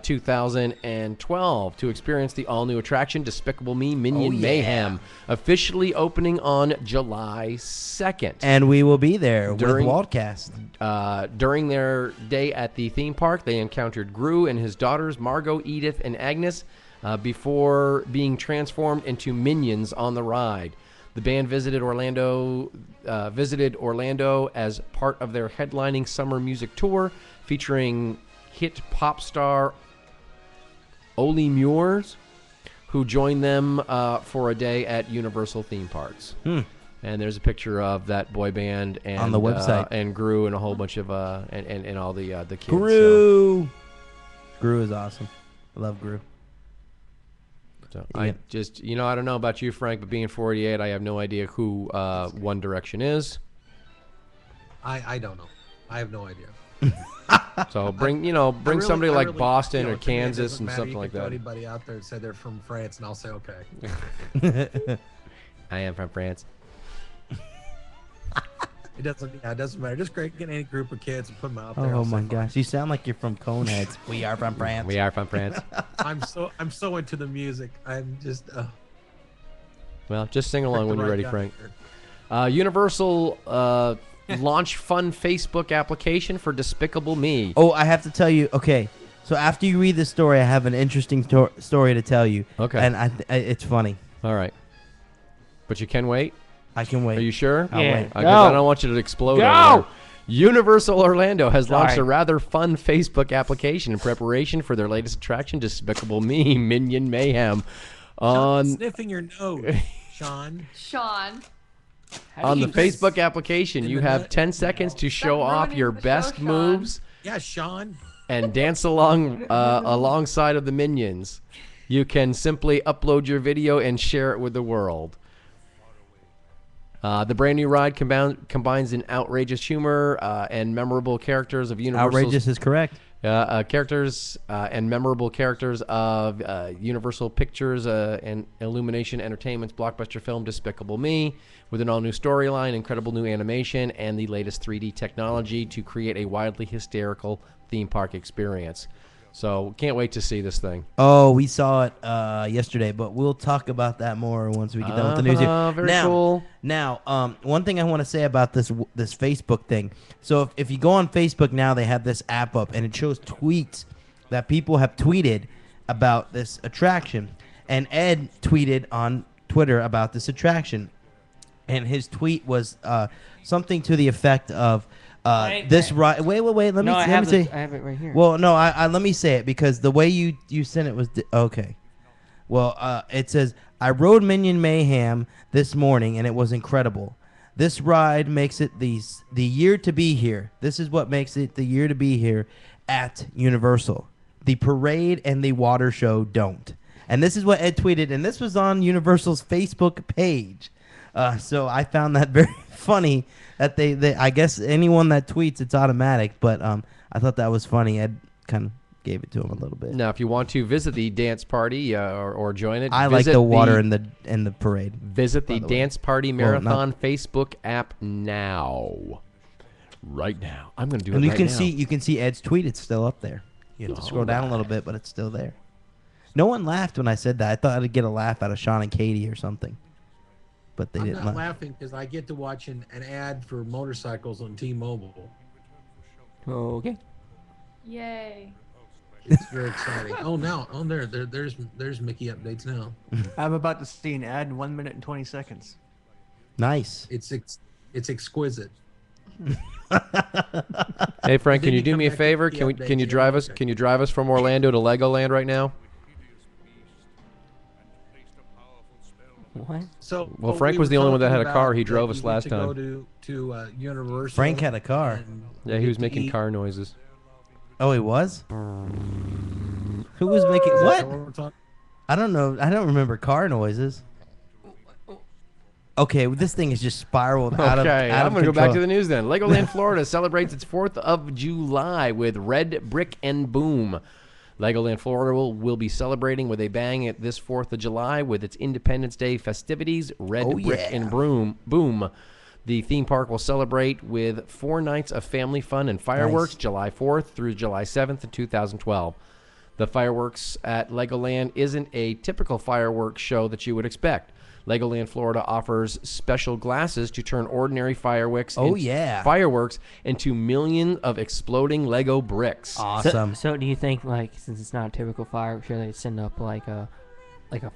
2012 to experience the all-new attraction Despicable Me Minion Mayhem, officially opening on July 2nd. And we will be there During- with Waldcast. During their day at the theme park, they encountered Gru and his daughters, Margot, Edith, and Agnes, before being transformed into minions on the ride. The band visited Orlando as part of their headlining summer music tour, featuring hit pop star Oli Muir, who joined them for a day at Universal theme parks. And there's a picture of that boy band and On the website. and Gru and a whole bunch of and all the kids. So. Gru. Gru is awesome. I love Gru. So Yeah. I just, I don't know about you, Frank, but being 48, I have no idea who One Direction is. I don't know. I have no idea. So bring I somebody really- like Boston or to me, it Kansas doesn't and matter. something You like can throw that. Anybody out there and say they're from France, and I'll say okay. I am from France. It doesn't matter. Just get any group of kids and put them out there. Oh I'll my say fine. gosh, you sound like you're from Coneheads. We are from France. We are from France. I'm so into the music. I'm just. Well, just sing along when the you're right ready, guy Frank. here. Universal launch fun Facebook application for Despicable Me. Oh, I have to tell you. Okay, so after you read this story, I have an interesting story to tell you. Okay. And it's funny. All right. But you can wait? I can wait. Are you sure? I'll Yeah. wait. 'Cause Go. I don't want you to explode. Go. over there. Universal Orlando has launched Sorry. a rather fun Facebook application in preparation for their latest attraction, Despicable Me Minion Mayhem. Stop On sniffing your nose, Sean. Sean. on the you- Facebook application, In you the have nut- 10 seconds to show off ruining your the show, best Sean. moves Yeah, Sean. and dance along alongside of the minions. You can simply upload your video and share it with the world. The brand new ride combines an outrageous humor and memorable characters of Universal's Outrageous is correct. characters and memorable characters of Universal Pictures and Illumination Entertainment's blockbuster film Despicable Me, with an all-new storyline, incredible new animation, and the latest 3D technology to create a wildly hysterical theme park experience. So can't wait to see this thing. Oh, we saw it yesterday, but we'll talk about that more once we get done with the news here. Very now, cool. Now, one thing I want to say about this Facebook thing. So if you go on Facebook now, they have this app up, and it shows tweets that people have tweeted about this attraction. And Ed tweeted on Twitter about this attraction, and his tweet was something to the effect of this ride. Wait. Let me say. I have it right here. Well, no, I let me say it because the way you sent it was okay. Well, it says, I rode Minion Mayhem this morning, and it was incredible. This ride makes it the year to be here. This is what makes it the year to be here at Universal. The parade and the water show don't. And this is what Ed tweeted, and this was on Universal's Facebook page. So I found that very funny that they I guess anyone that tweets, it's automatic. But I thought that was funny. Ed kind of gave it to him a little bit. Now, if you want to visit the dance party or join it, I like visit the water in the parade. Visit the by the way. Dance Party Well, not- Marathon Facebook app now. Right now. I'm going to do it And you right can now. you can see Ed's tweet. It's still up there. You have to scroll down a little bit, but it's still there. No one laughed when I said that. I thought I'd get a laugh out of Sean and Katie or something, but they I'm didn't not laugh. laughing because I get to watch an ad for motorcycles on T-Mobile. Okay. Yay. It's very exciting. There's Mickey updates now. I'm about to see an ad in 1 minute and 20 seconds. Nice. It's exquisite. Hey Frank, Then can you you do come me a back to favor? the Can updates, you yeah, drive us? okay. Can you drive us from Orlando to Legoland right now? What? So Well, Frank we was were the only one that talking had a car. about He drove that us you went last to time. Go to Universal. Frank had a car. and Yeah, he was get to making eat. car noises. Oh, he was. Who was making Is that what? we're talking- I don't know. I don't remember car noises. Okay, well, this thing is just spiraled out of Okay, out I'm of going to go back to control. the news then. Legoland, Florida celebrates its 4th of July with Red Brick and Boom. Legoland, Florida will be celebrating with a bang at this 4th of July with its Independence Day festivities, Red Oh, Brick yeah. and Boom. The theme park will celebrate with 4 nights of family fun and fireworks, Nice. July 4th through July 7th in 2012. The fireworks at Legoland isn't a typical fireworks show that you would expect. Legoland, Florida offers special glasses to turn ordinary fireworks into millions of exploding Lego bricks. Awesome. So do you think, like, since it's not a typical fireworks show, they send up like a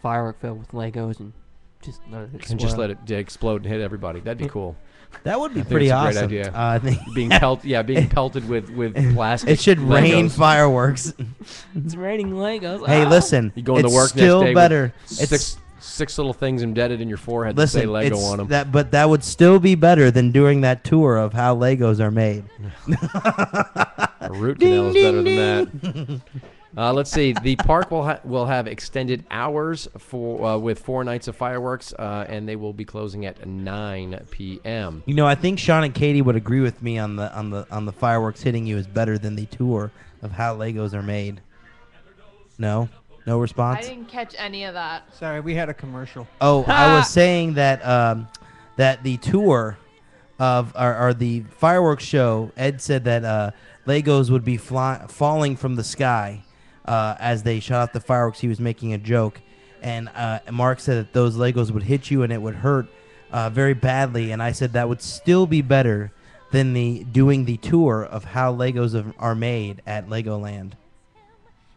firework filled with Legos and just let it And explode? just let it explode and hit everybody. That'd be cool. That would be think pretty it's a great awesome. idea. I think Being pelted with plastic. it should rain Legos. fireworks. It's raining Legos. Hey, Ah! listen. You go into it's work still next day better. with It's six little things embedded in your forehead that say listen. Lego It's on them. but that would still be better than doing that tour of how Legos are made. A root canal is better than that. Let's see. The park will have extended hours for with 4 nights of fireworks, and they will be closing at 9 p.m. You know, I think Sean and Katie would agree with me on the fireworks hitting you is better than the tour of how Legos are made. No response. I didn't catch any of that. Sorry, we had a commercial. Oh, I was saying that that the tour of or the fireworks show. Ed said that Legos would be falling from the sky as they shot off the fireworks. He was making a joke, and Mark said that those Legos would hit you and it would hurt very badly. And I said that would still be better than doing the tour of how Legos are made at Legoland.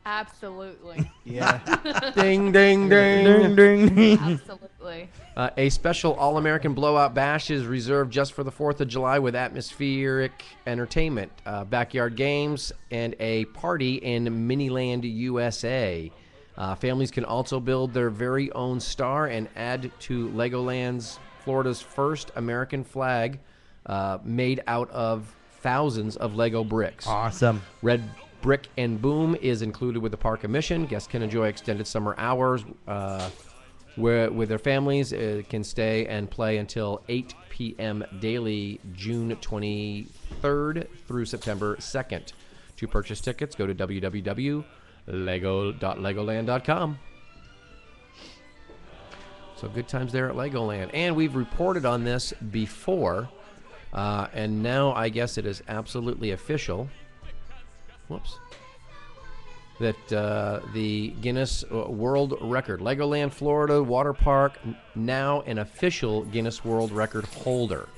Absolutely. Yeah. Ding, ding, ding. Ding, ding, ding. Absolutely. A special All-American Blowout Bash is reserved just for the 4th of July with atmospheric entertainment, backyard games, and a party in Miniland, USA. Families can also build their very own star and add to Legoland's Florida's first American flag made out of thousands of Lego bricks. Awesome. Red Brick and Boom is included with the park admission. Guests can enjoy extended summer hours where with their families can stay and play until 8 p.m. daily, June 23rd through September 2nd. To purchase tickets, go to www.lego.legoland.com. So good times there at Legoland. And we've reported on this before, and now I guess it is absolutely official. Whoops. That the Guinness World Record, Legoland Florida Water Park, now an official Guinness World Record holder.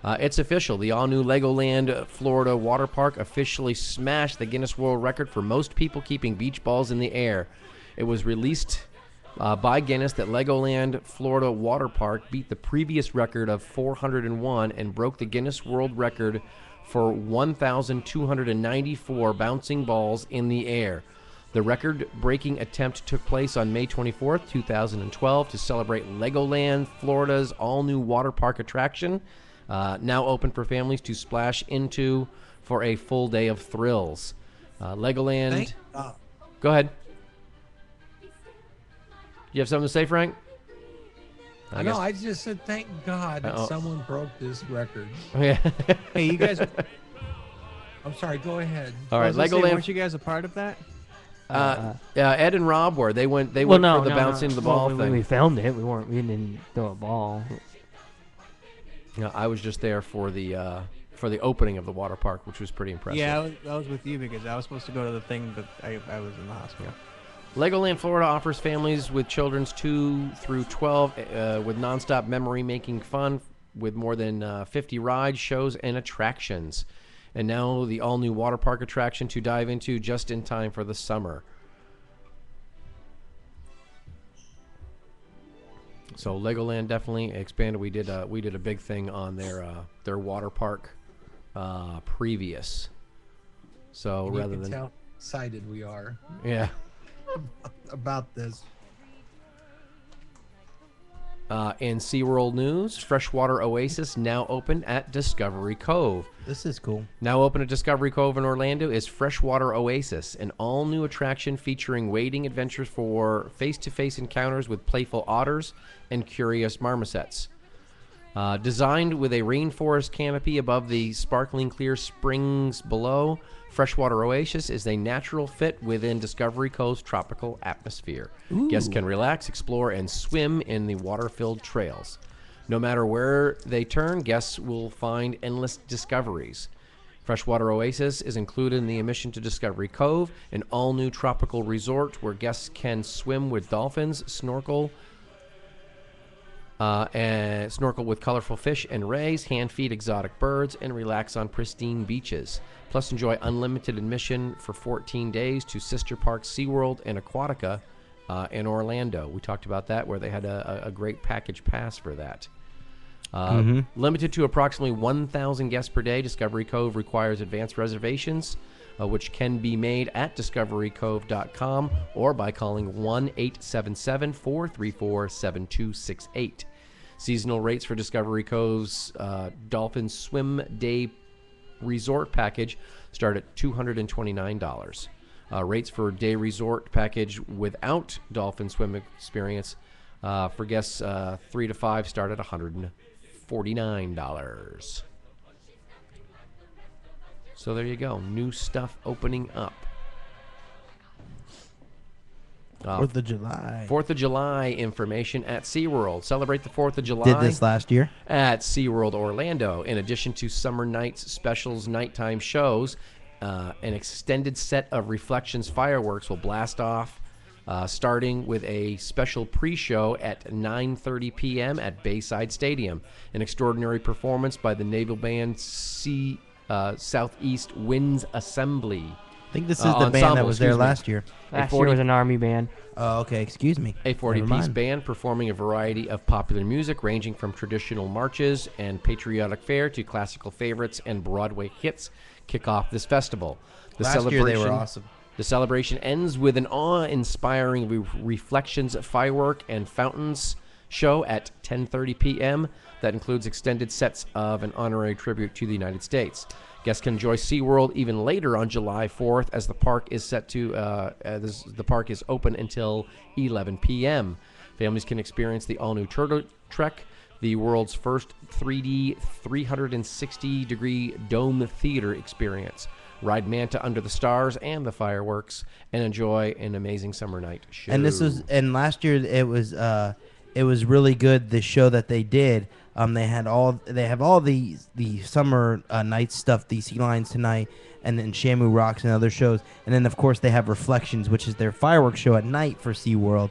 It's official. The all-new Legoland Florida Water Park officially smashed the Guinness World Record for most people keeping beach balls in the air. It was released by Guinness that Legoland Florida Water Park beat the previous record of 401 and broke the Guinness World Record for 1,294 bouncing balls in the air. The record-breaking attempt took place on May 24th, 2012 to celebrate Legoland Florida's all-new water park attraction, now open for families to splash into for a full day of thrills. Legoland... Go ahead. You have something to say, Frank? I just said thank God that someone broke this record. Yeah. Hey, you guys. I'm sorry. Go ahead. All right, Legoland. Weren't you guys a part of that? Ed and Rob were. They went for the bouncing the ball thing. We filmed it. We didn't throw a ball. Yeah, I was just there for the opening of the water park, which was pretty impressive. Yeah, I was with you because I was supposed to go to the thing, but I was in the hospital. Legoland Florida offers families with children's 2 through 12 with nonstop memory-making fun with more than 50 rides, shows, and attractions. And now the all-new water park attraction to dive into just in time for the summer. So Legoland definitely expanded. We did a big thing on their water park previous. So And rather you can than tell how excited we are yeah. about this. In SeaWorld news, Freshwater Oasis now open at Discovery Cove. This is cool. Now open at Discovery Cove in Orlando is Freshwater Oasis, an all-new attraction featuring wading adventures for face-to-face encounters with playful otters and curious marmosets. Designed with a rainforest canopy above the sparkling clear springs below, Freshwater Oasis is a natural fit within Discovery Cove's tropical atmosphere. Ooh. Guests can relax, explore, and swim in the water-filled trails. No matter where they turn, guests will find endless discoveries. Freshwater Oasis is included in the admission to Discovery Cove, an all-new tropical resort where guests can swim with dolphins, snorkel with colorful fish and rays, hand feed exotic birds, and relax on pristine beaches. Plus, enjoy unlimited admission for 14 days to sister parks SeaWorld and Aquatica in Orlando. We talked about that, where they had a great package pass for that. Limited to approximately 1,000 guests per day, Discovery Cove requires advanced reservations, which can be made at discoverycove.com or by calling 1-877-434-7268. Seasonal rates for Discovery Cove's Dolphin Swim Day Resort package start at $229. Rates for day resort package without dolphin swim experience for guests 3 to 5 start at $149. So there you go. New stuff opening up. 4th of July. 4th of July information at SeaWorld. Celebrate the 4th of July. Did this last year? At SeaWorld Orlando. In addition to Summer Nights specials nighttime shows, an extended set of Reflections fireworks will blast off, starting with a special pre-show at 9:30 p.m. at Bayside Stadium. An extraordinary performance by the naval band Southeast Winds Assembly. I think this is the band that was there last year. Last year was an army band. Oh, okay. Excuse me. A 40-piece band performing a variety of popular music ranging from traditional marches and patriotic fare to classical favorites and Broadway hits kick off this festival. Last year they were awesome. The celebration ends with an awe-inspiring Reflections firework and fountains show at 10:30 p.m. that includes extended sets of an honorary tribute to the United States. Guests can enjoy SeaWorld even later on July 4th as the park is the park is open until 11 p.m. Families can experience the all-new Turtle Trek, the world's first 3D 360-degree dome theater experience. Ride Manta under the stars and the fireworks, and enjoy an amazing summer night show. And last year it was really good. The show that they did. They have all the summer night stuff, the Sea Lions Tonight, and then Shamu Rocks and other shows, and then of course they have Reflections, which is their fireworks show at night for SeaWorld.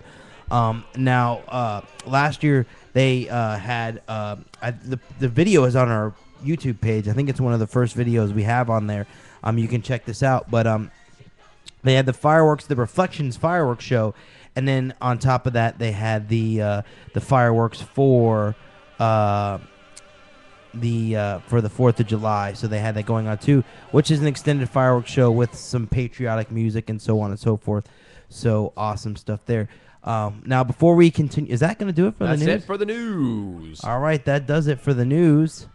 Now last year they had the video is on our YouTube page. I think it's one of the first videos we have on there. You can check this out, but they had the Reflections fireworks show, and then on top of that they had the fireworks for the 4th of July. So they had that going on too, which is an extended fireworks show with some patriotic music and so on and so forth. So awesome stuff there. Now before we continue, is that going to do it for the news? That's it for the news. All right, that does it for the news.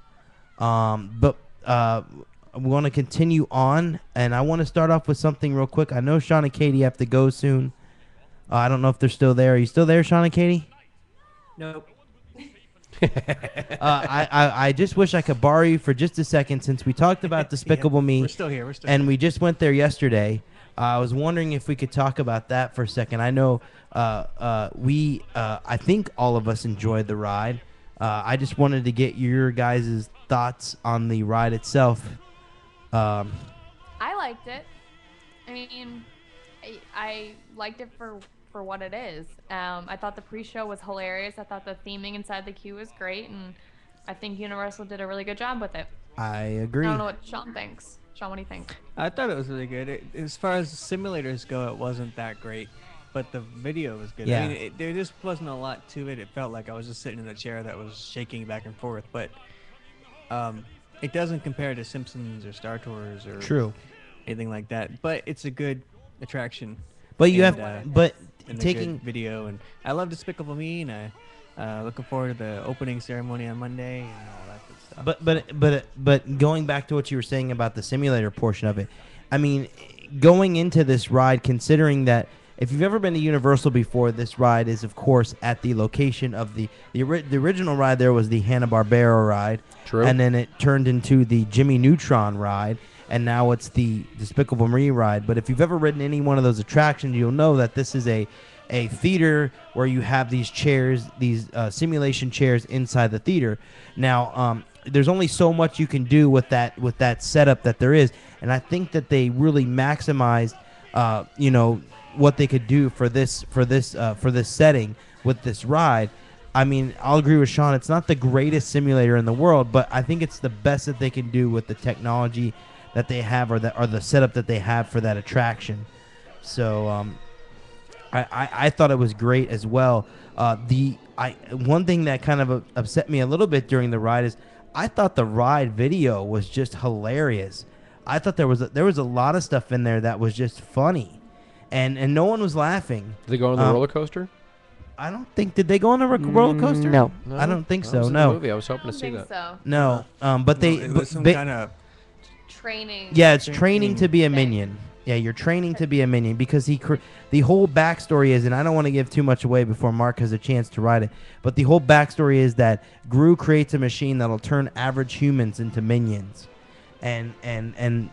But we want to continue on, and I want to start off with something real quick. I know Sean and Katie have to go soon. I don't know if they're still there. Are you still there, Sean and Katie? Nope. I just wish I could borrow you for just a second, since we talked about Despicable Me. We're still here. And we just went there yesterday. I was wondering if we could talk about that for a second. I know I think all of us enjoyed the ride. I just wanted to get your guys' thoughts on the ride itself. I liked it. I mean, I liked it for what it is. I thought the pre-show was hilarious. I thought the theming inside the queue was great, and I think Universal did a really good job with it. I agree. I don't know what Sean thinks. Sean, what do you think? I thought it was really good. As far as simulators go, it wasn't that great, but the video was good. Yeah. I mean, there just wasn't a lot to it. It felt like I was just sitting in a chair that was shaking back and forth, but it doesn't compare to Simpsons or Star Tours or anything like that. But it's a good attraction. But you and, and taking video, and I love Despicable Me, and I looking forward to the opening ceremony on Monday and all that good stuff. But going back to what you were saying about the simulator portion of it, I mean, going into this ride, considering that if you've ever been to Universal before, this ride is of course at the location of the original ride. There was the Hanna-Barbera ride, True, and then it turned into the Jimmy Neutron ride. And now it's the Despicable Me ride. But if you've ever ridden any one of those attractions, you'll know that this is a theater where you have these chairs, these simulation chairs inside the theater. Now, there's only so much you can do with that setup that there is, and I think that they really maximized, what they could do for this setting with this ride. I mean, I'll agree with Sean. It's not the greatest simulator in the world, but I think it's the best that they can do with the technology that they have, or the setup that they have for that attraction. So I thought it was great as well. One thing that kind of upset me a little bit during the ride is I thought the ride video was just hilarious. I thought there was a lot of stuff in there that was just funny, and no one was laughing. Did they go on the roller coaster? I don't think. Did they go on a roller coaster? No. I don't think so. Was in No. the movie. I was hoping to see that. So. No. But they. It was some they- kind of Training. Yeah, it's training to be a minion. Yeah, you're training to be a minion because the whole backstory is, and I don't want to give too much away before Mark has a chance to write it, but the whole backstory is that Gru creates a machine that'll turn average humans into minions, and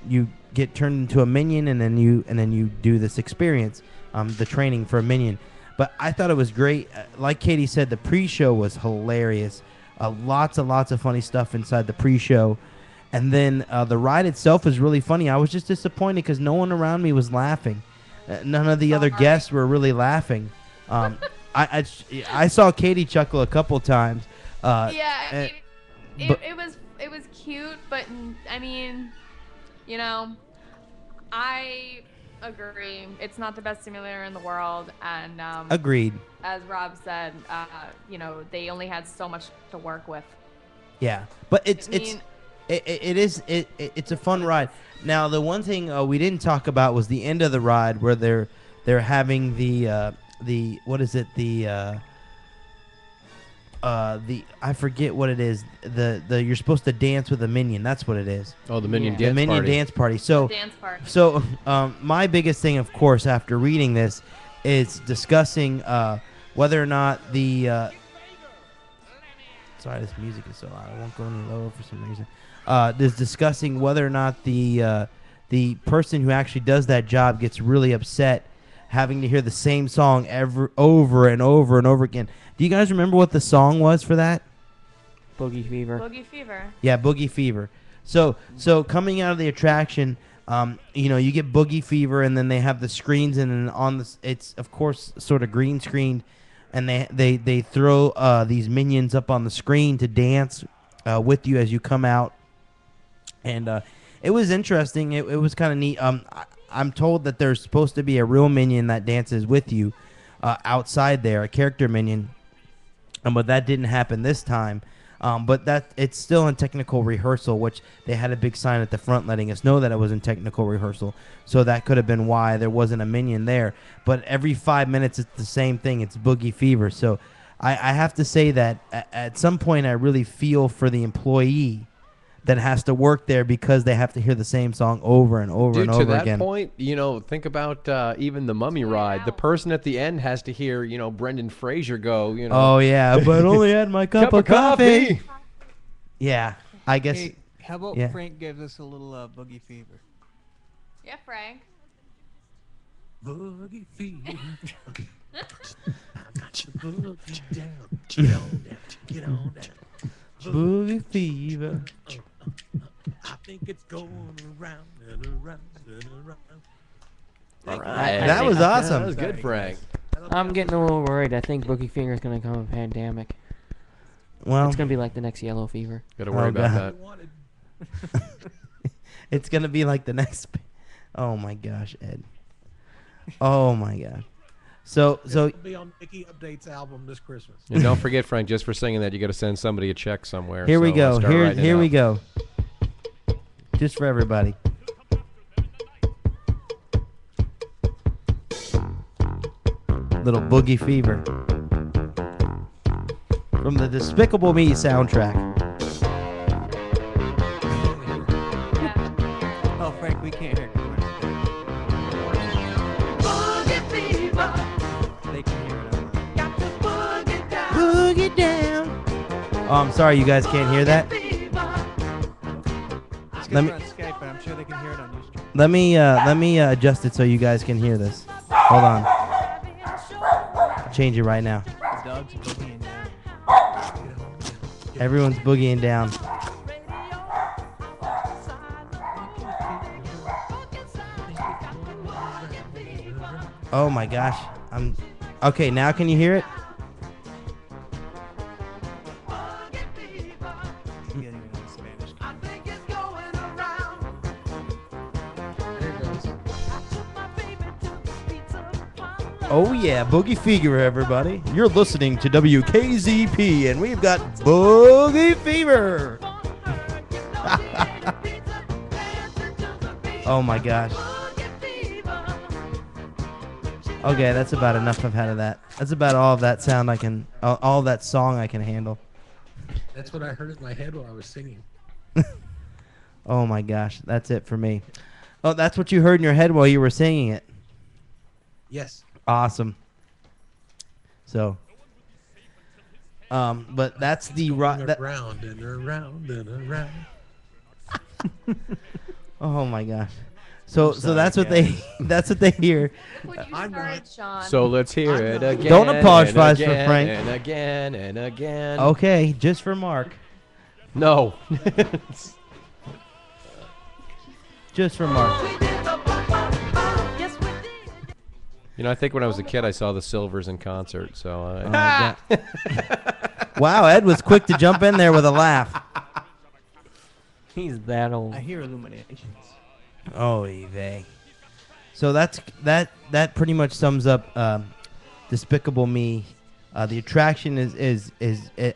you get turned into a minion, and then you do this experience, the training for a minion. But I thought it was great. Like Katie said, the pre-show was hilarious. Lots and lots of funny stuff inside the pre-show. And then the ride itself is really funny. I was just disappointed because no one around me was laughing. None of the other guests were really laughing. I saw Katie chuckle a couple times. Yeah, it was cute, but I mean, you know, I agree. It's not the best simulator in the world, and agreed. As Rob said, you know, they only had so much to work with. Yeah, but it's a fun ride. Now, the one thing we didn't talk about was the end of the ride where they're having the what is it, the I forget what it is. The you're supposed to dance with a minion. That's what it is. Oh, the minion dance party. The minion dance party. So dance party. So my biggest thing, of course, after reading this, is discussing whether or not the sorry, this music is so loud. I won't go any lower for some reason. Is discussing whether or not the person who actually does that job gets really upset having to hear the same song over and over and over again. Do you guys remember what the song was for that? Boogie Fever. Boogie Fever. Yeah, Boogie Fever. So coming out of the attraction, you know, you get Boogie Fever, and then they have the screens, and then on the it's of course sort of green screened, and they throw these minions up on the screen to dance with you as you come out, and it was interesting. It was kind of neat. I'm told that there's supposed to be a real minion that dances with you outside there, a character minion, but that didn't happen this time. But that it's still in technical rehearsal, which they had a big sign at the front letting us know that it was in technical rehearsal. So that could have been why there wasn't a minion there. But every 5 minutes, it's the same thing. It's Boogie Fever. So I have to say that at some point, I really feel for the employee that has to work there because they have to hear the same song over and over and over again. To that point, you know, think about even the Mummy ride. The person at the end has to hear, you know, Brendan Fraser go, you know. Oh, yeah, but only had my cup of coffee. Yeah, I guess. Hey, how about Frank gives us a little Boogie Fever? Yeah, Frank. Boogie Fever. Get on down. Boogie Fever. I think it's going around and around and around. All right. That was awesome. That was good, Frank. I'm getting a little worried. I think Boogie Fever is going to become a pandemic. Well, it's going to be like the next yellow fever. Got to worry about that. It's going to be like the next. Oh my gosh, Ed. Oh my gosh. So it'll be on MickeyUpdates album this Christmas. And don't forget, Frank, just for singing that, you got to send somebody a check somewhere. Here we go. Here we go. Just for everybody. Little Boogie Fever from the Despicable Me soundtrack. Oh, Frank, we can't hear it. They can hear it. Boogie down. Oh, I'm sorry, you guys can't hear that. Let me on Skype, but I'm sure they can hear it on Ustream. Let me adjust it so you guys can hear this. Hold on. I'll change it right now. The dog's boogieing down. Everyone's boogieing down. Oh my gosh. Okay, now can you hear it? Oh yeah, Boogie Fever, everybody. You're listening to WKZP, and we've got Boogie Fever. Oh my gosh. Okay, that's about enough I've had of that. That's about all of that sound I can, all of that song I can handle. That's what I heard in my head while I was singing. Oh my gosh, that's it for me. Oh, that's what you heard in your head while you were singing it. Yes. Awesome. So, but that's the Going that. around and around and around. Oh my gosh. So sorry, that's what guys. that's what they hear. Would you I'm start, not- Sean? So let's hear I'm it not- again. Don't apologize and for again, Frank. And again and again. Okay, just for Mark. No. Just for Mark. You know, I think when I was a kid, I saw the Silvers in concert. So Wow, Ed was quick to jump in there with a laugh. He's that old. I hear illuminations. Oh, vey. So that pretty much sums up Despicable Me. The attraction is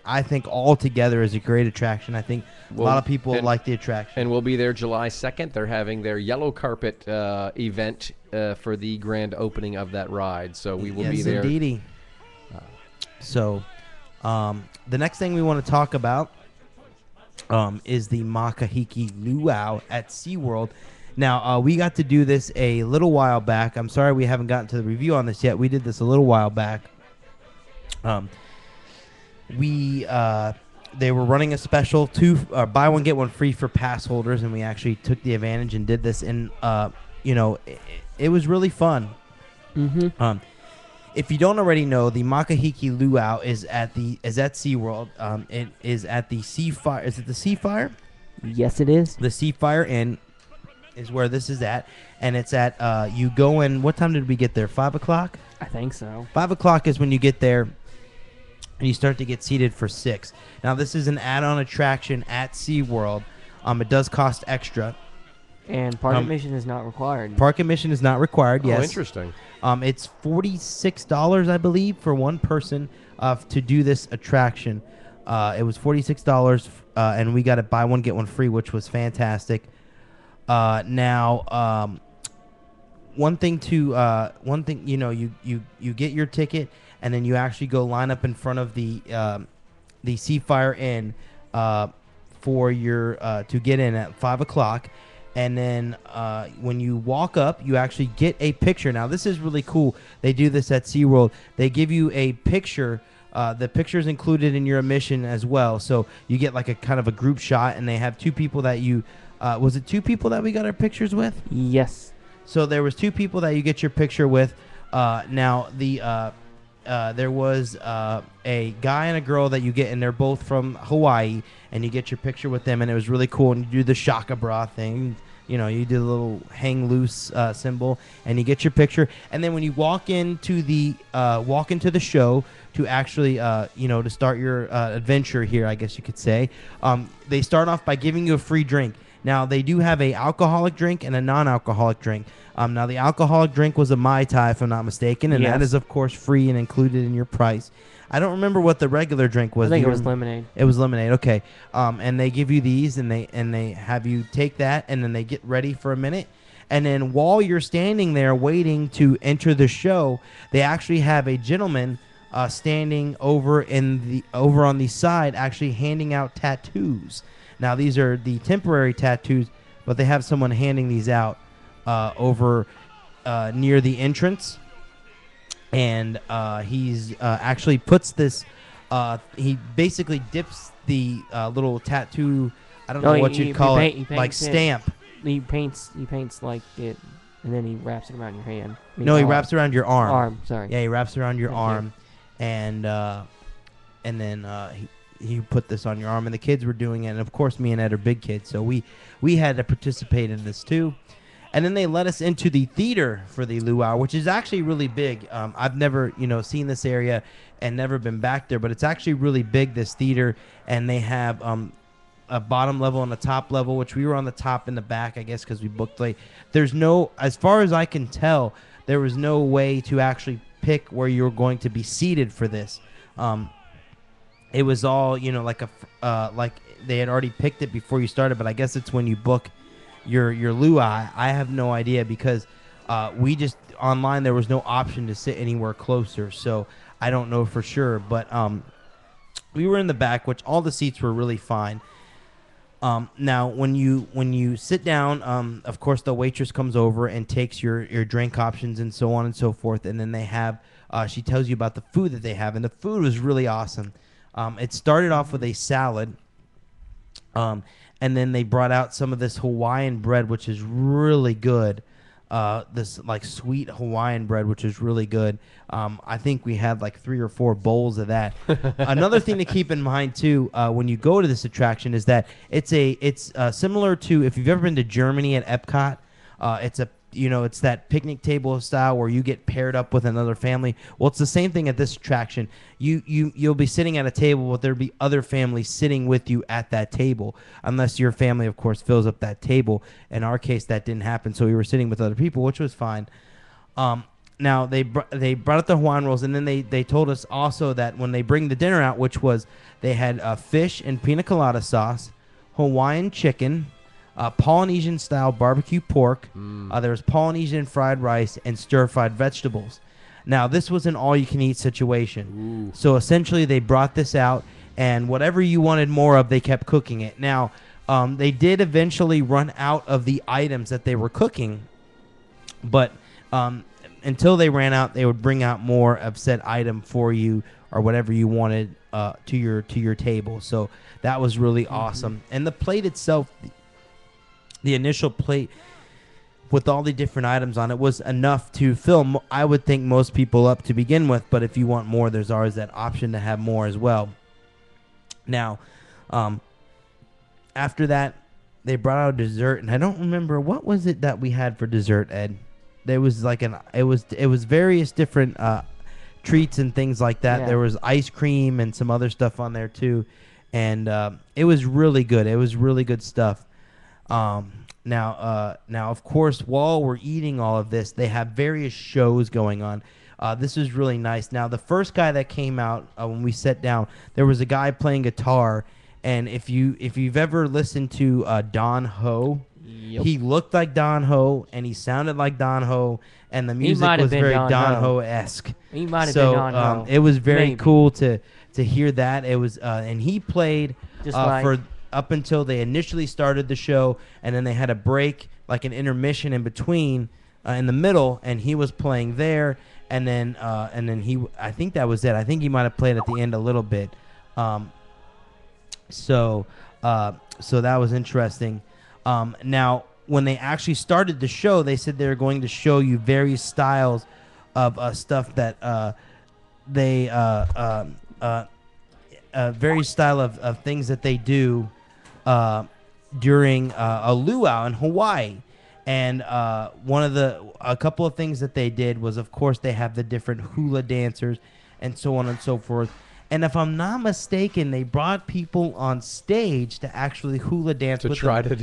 I think altogether is a great attraction. I think a lot of people like the attraction. And we'll be there July 2nd. They're having their yellow carpet event for the grand opening of that ride. So we will be there. Yes, indeedy. So the next thing we want to talk about is the Makahiki Luau at SeaWorld. Now, we got to do this a little while back. I'm sorry we haven't gotten to the review on this yet. We did this a little while back. They were running a special buy one get one free for pass holders, and we actually took the advantage and did this. And it was really fun. Mm-hmm. If you don't already know, the Makahiki Luau is at SeaWorld. It is at the Seafire. Is it the Seafire? Yes, it is. The Seafire Inn is where this is at, and it's at. You go in. What time did we get there? 5 o'clock. I think so. 5 o'clock is when you get there, and you start to get seated for 6. Now, this is an add-on attraction at SeaWorld. It does cost extra. And park admission is not required. Park admission is not required. Oh, Yes. interesting. It's $46, I believe, for one person to do this attraction. It was $46, and we got it buy one get one free, which was fantastic. Now, one thing you get your ticket, and then you actually go line up in front of the Seafire Inn for your to get in at 5 o'clock. And then when you walk up, you actually get a picture. Now, this is really cool. They do this at SeaWorld. They give you a picture. The picture is included in your admission as well. So you get like a kind of a group shot, and they have two people that you was it two people that we got our pictures with? Yes. So there was two people that you get your picture with. Now, there was a guy and a girl that you get, and they're both from Hawaii, and you get your picture with them, and it was really cool. And you do the shaka bra thing. You know, you do the little hang loose symbol, and you get your picture. And then when you walk into the show to actually, to start your adventure here, I guess you could say, they start off by giving you a free drink. Now, they do have a alcoholic drink and a non-alcoholic drink. Now, the alcoholic drink was a Mai Tai, if I'm not mistaken, and that is, of course, free and included in your price. I don't remember what the regular drink was. I think it was lemonade. It was lemonade, okay. And they give you these, and they have you take that, and then they get ready for a minute. And then while you're standing there waiting to enter the show, they actually have a gentleman standing over on the side, actually handing out tattoos. Now, these are the temporary tattoos, but they have someone handing these out over near the entrance. And he's actually puts this, he basically dips the little tattoo, I don't know what you'd call it, like stamp. He paints like it, and then he wraps it around your hand. No, he wraps around your arm. Arm, sorry. Yeah, he wraps around your arm. And then he put this on your arm, and the kids were doing it, and of course me and Ed are big kids, so we had to participate in this too. And then they let us into the theater for the luau, which is actually really big. I've never seen this area and never been back there, but it's actually really big, this theater. And they have a bottom level and a top level, which we were on the top in the back, I guess, because we booked late. There's no, as far as I can tell, there was no way to actually pick where you were going to be seated for this. It was all like they had already picked it before you started, but I guess it's when you book your luau. I have no idea, because we just online, there was no option to sit anywhere closer, so I don't know for sure. But we were in the back, which all the seats were really fine. Now, when you sit down, of course, the waitress comes over and takes your drink options and so on and so forth, and then they have she tells you about the food that they have, and the food was really awesome. It started off with a salad, and then they brought out some of this Hawaiian bread, which is really good. This like sweet Hawaiian bread, which is really good. I think we had like 3 or 4 bowls of that. Another thing to keep in mind too, when you go to this attraction, is that it's similar to, if you've ever been to Germany at Epcot. It's that picnic table style where you get paired up with another family. Well, it's the same thing at this attraction. You'll be sitting at a table, but there'll be other families sitting with you at that table, unless your family, of course, fills up that table. In our case, that didn't happen, so we were sitting with other people, which was fine. Now, they brought out the Hawaiian rolls, and then they told us also that when they bring the dinner out, which was, they had fish and pina colada sauce, Hawaiian chicken, Polynesian-style barbecue pork. There was Polynesian fried rice and stir-fried vegetables. Now, this was an all-you-can-eat situation. Ooh. So, essentially, they brought this out, and whatever you wanted more of, they kept cooking it. Now, they did eventually run out of the items that they were cooking, but until they ran out, they would bring out more of said item for you or whatever you wanted to your table. So, that was really awesome. And the plate itself, the initial plate with all the different items on it, was enough to fill, I would think, most people up to begin with. But if you want more, there's always that option to have more as well. Now, after that, they brought out a dessert, and I don't remember what was it that we had for dessert, Ed. There was like it was various different treats and things like that. Yeah. There was ice cream and some other stuff on there too, and it was really good. It was really good stuff. Now, of course, while we're eating all of this, they have various shows going on. This is really nice. Now, the first guy that came out when we sat down, there was a guy playing guitar, and if you've ever listened to Don Ho, yep. He looked like Don Ho, and he sounded like Don Ho, and the music was very Don Ho-esque. He might have been Don Ho. It was very cool to hear that. It was, and he played for up until they initially started the show, and then they had a break, like an intermission in between, in the middle, and he was playing there, and then I think that was it. I think he might have played at the end a little bit. So that was interesting. Now, when they actually started the show, they said they were going to show you various styles of stuff that various style of things that they do during a luau in Hawaii. And a couple of things that they did was, of course, they have the different hula dancers and so on and so forth. And if I'm not mistaken, they brought people on stage to actually hula dance with them. To try to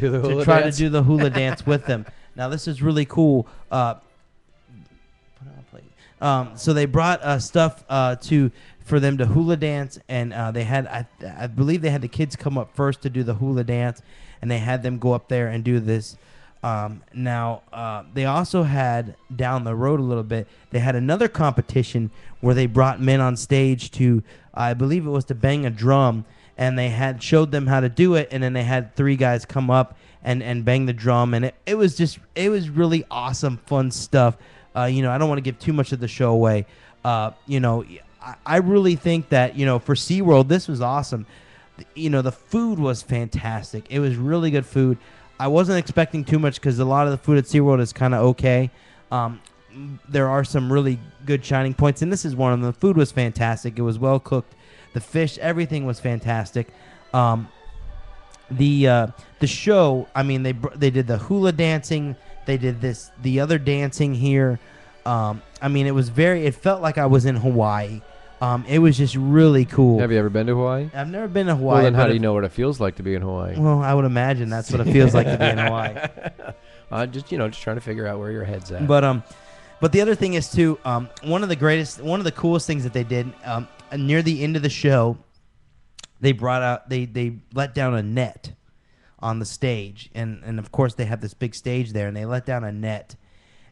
do the hula dance with them. Now, this is really cool. So they brought stuff for them to hula dance, and they had I believe they had the kids come up first to do the hula dance, and they had them go up there and do this. Now, they also had, down the road a little bit, they had another competition where they brought men on stage to, I believe it was to bang a drum, and they had showed them how to do it, and then they had 3 guys come up and bang the drum, and it was really awesome, fun stuff. I don't want to give too much of the show away. I really think that, for SeaWorld, this was awesome. The food was fantastic. It was really good food. I wasn't expecting too much because a lot of the food at SeaWorld is kind of okay. There are some really good shining points, and this is one of them. The food was fantastic. It was well cooked. The fish, everything was fantastic. The show, I mean, they did the hula dancing. They did the other dancing here. I mean, it felt like I was in Hawaii. It was just really cool. Have you ever been to Hawaii? I've never been to Hawaii. Well, then how do you know what it feels like to be in Hawaii? Well, I would imagine that's what it feels like to be in Hawaii. Just trying to figure out where your head's at. But the other thing is too, one of the coolest things that they did near the end of the show, they let down a net on the stage, and of course they have this big stage there, and they let down a net,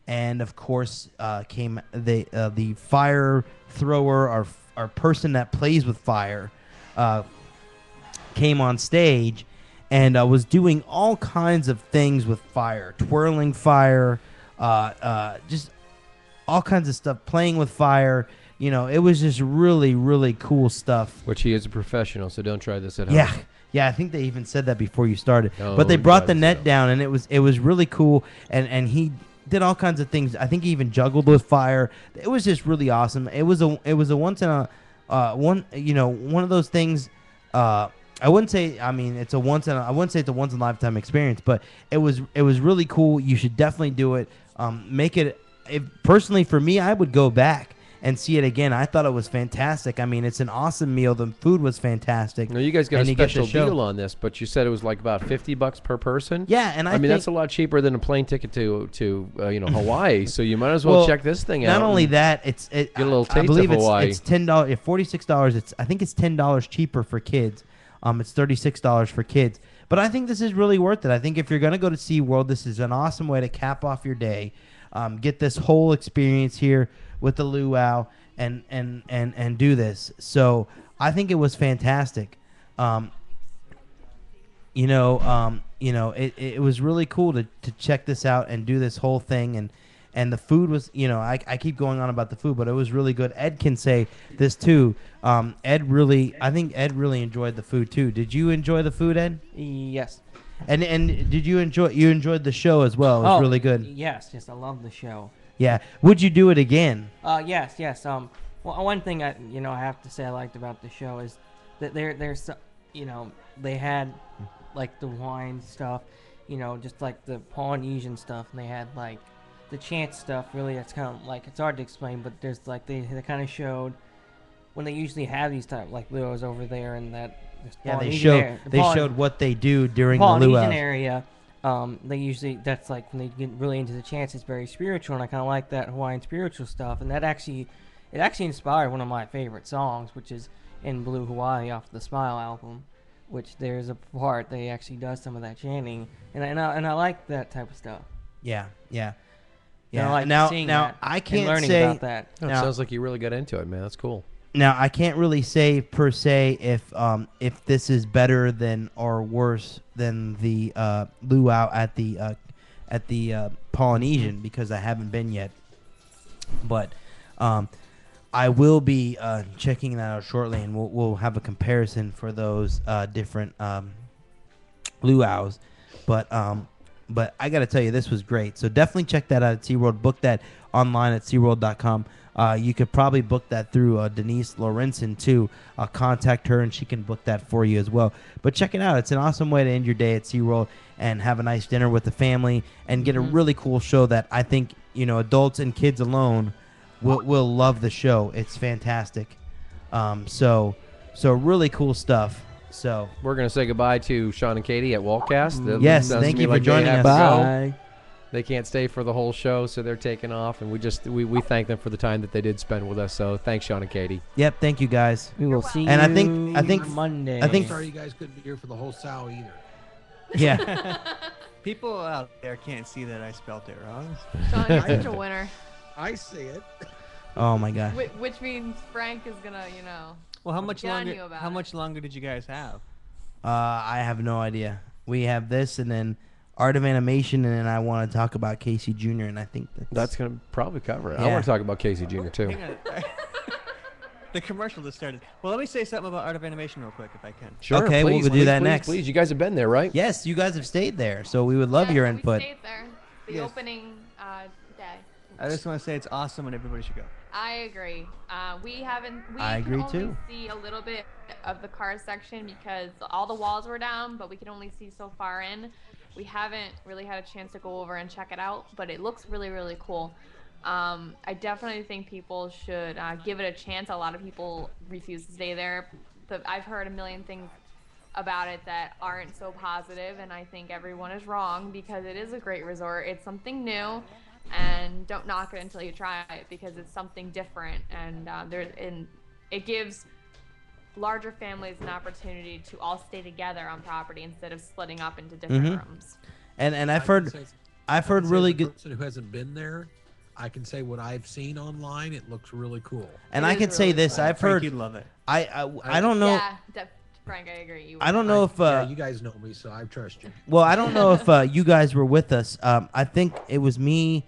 and of course came the fire thrower or person that plays with fire came on stage, and was doing all kinds of things with fire, twirling fire, just all kinds of stuff, playing with fire. You know, it was just really, really cool stuff. Which he is a professional, so don't try this at home. Yeah. Yeah, I think they even said that before you started. No, but they you brought tried the this net out. down, and it was really cool. And he did all kinds of things. I think he even juggled with fire. It was just really awesome. It was a once in a one of those things. I wouldn't say. I mean, I wouldn't say it's a once in a lifetime experience, but it was really cool. You should definitely do it. Make it. Personally, for me, I would go back and see it again. I thought it was fantastic. I mean, it's an awesome meal. The food was fantastic. No, you guys got And a you get to special show- deal on this, but you said it was like about $50 per person. Yeah, and I mean think, that's a lot cheaper than a plane ticket to Hawaii. So you might as well check this thing out. Not only and that, get a little I taste believe of Hawaii. it's $10, $46. I think it's $10 cheaper for kids. It's $36 for kids. But I think this is really worth it. I think if you're gonna go to SeaWorld, this is an awesome way to cap off your day. Get this whole experience here with the luau and do this. So I think it was fantastic. It was really cool to check this out and do this whole thing. And the food was, I keep going on about the food, but it was really good. Ed can say this too. I think Ed really enjoyed the food too. Did you enjoy the food, Ed? Yes. And did you enjoyed the show as well? It was really good. Yes, I love the show. Yeah. Would you do it again? Yes. Well, one thing I have to say I liked about the show is that there's they had like the wine stuff, just like the Polynesian stuff, and they had like the chant stuff. Really, it's kind of like it's hard to explain, but there's like they kind of showed when they usually have these type like luau's over there, and that they showed what they do during the Polynesian luau area. They usually that's like when they get really into the chants, it's very spiritual, and I kind of like that Hawaiian spiritual stuff, and it actually inspired one of my favorite songs, which is in Blue Hawaii off the Smile album, which there's a part they actually does some of that chanting, and I like that type of stuff. Yeah. And I like now seeing that I and can't learning say about that. Oh, it sounds like you really got into it, man. That's cool. Now I can't really say per se if this is better than or worse than the luau at the Polynesian, because I haven't been yet. But I will be checking that out shortly, and we'll have a comparison for those different luau's. But I got to tell you, this was great. So definitely check that out at SeaWorld. Book that online at SeaWorld.com. You could probably book that through Denise Lorenzen, too. Contact her, and she can book that for you as well. But check it out. It's an awesome way to end your day at SeaWorld and have a nice dinner with the family and get a really cool show that I think, adults and kids alone will love the show. It's fantastic. So really cool stuff. So we're gonna say goodbye to Sean and Katie at Waltcast. That yes, sounds to thank me you for like they joining have us. to go. Bye. They can't stay for the whole show, so they're taking off, and we thank them for the time that they did spend with us. So thanks, Sean and Katie. Yep, thank you guys. We will see And I you think Monday. I think- Sorry you guys couldn't be here for the whole sow either. Yeah. People out there can't see that I spelled it wrong. Sean, you're such a winner. I see it. Oh my God. Which means Frank is gonna, Well, how much Get on longer? you about How it. much longer did you guys have? I have no idea. We have this, and then Art of Animation, and then I want to talk about Casey Jr. And I think That's gonna probably cover it. I Yeah. want to talk about Casey Jr. too. Hang on. The commercial just started. Well, let me say something about Art of Animation real quick, if I can. Sure. Okay, we'll do that next. Please, you guys have been there, right? Yes, you guys have stayed there, so we would love Yeah, your we input. stayed there. The Yes. opening day. I just want to say it's awesome and everybody should go. I agree. We I agree can only too. see a little bit of the car section because all the walls were down, but we can only see so far in. We haven't really had a chance to go over and check it out, but it looks really, really cool. I definitely think people should give it a chance. A lot of people refuse to stay there. I've heard a million things about it that aren't so positive, and I think everyone is wrong because it is a great resort. It's something new, and don't knock it until you try it because it's something different, and it gives larger families an opportunity to all stay together on property instead of splitting up into different rooms. And I've I heard can say- I've I can heard say really as a good. person who hasn't been there, I can say what I've seen online. It looks really cool. And It I is can say really this. cool. I've Frank, heard. you'd love it. I don't know. Yeah, Frank, I agree. I don't know if yeah, you guys know me, so I trust you. well, I don't know if you guys were with us. I think it was me.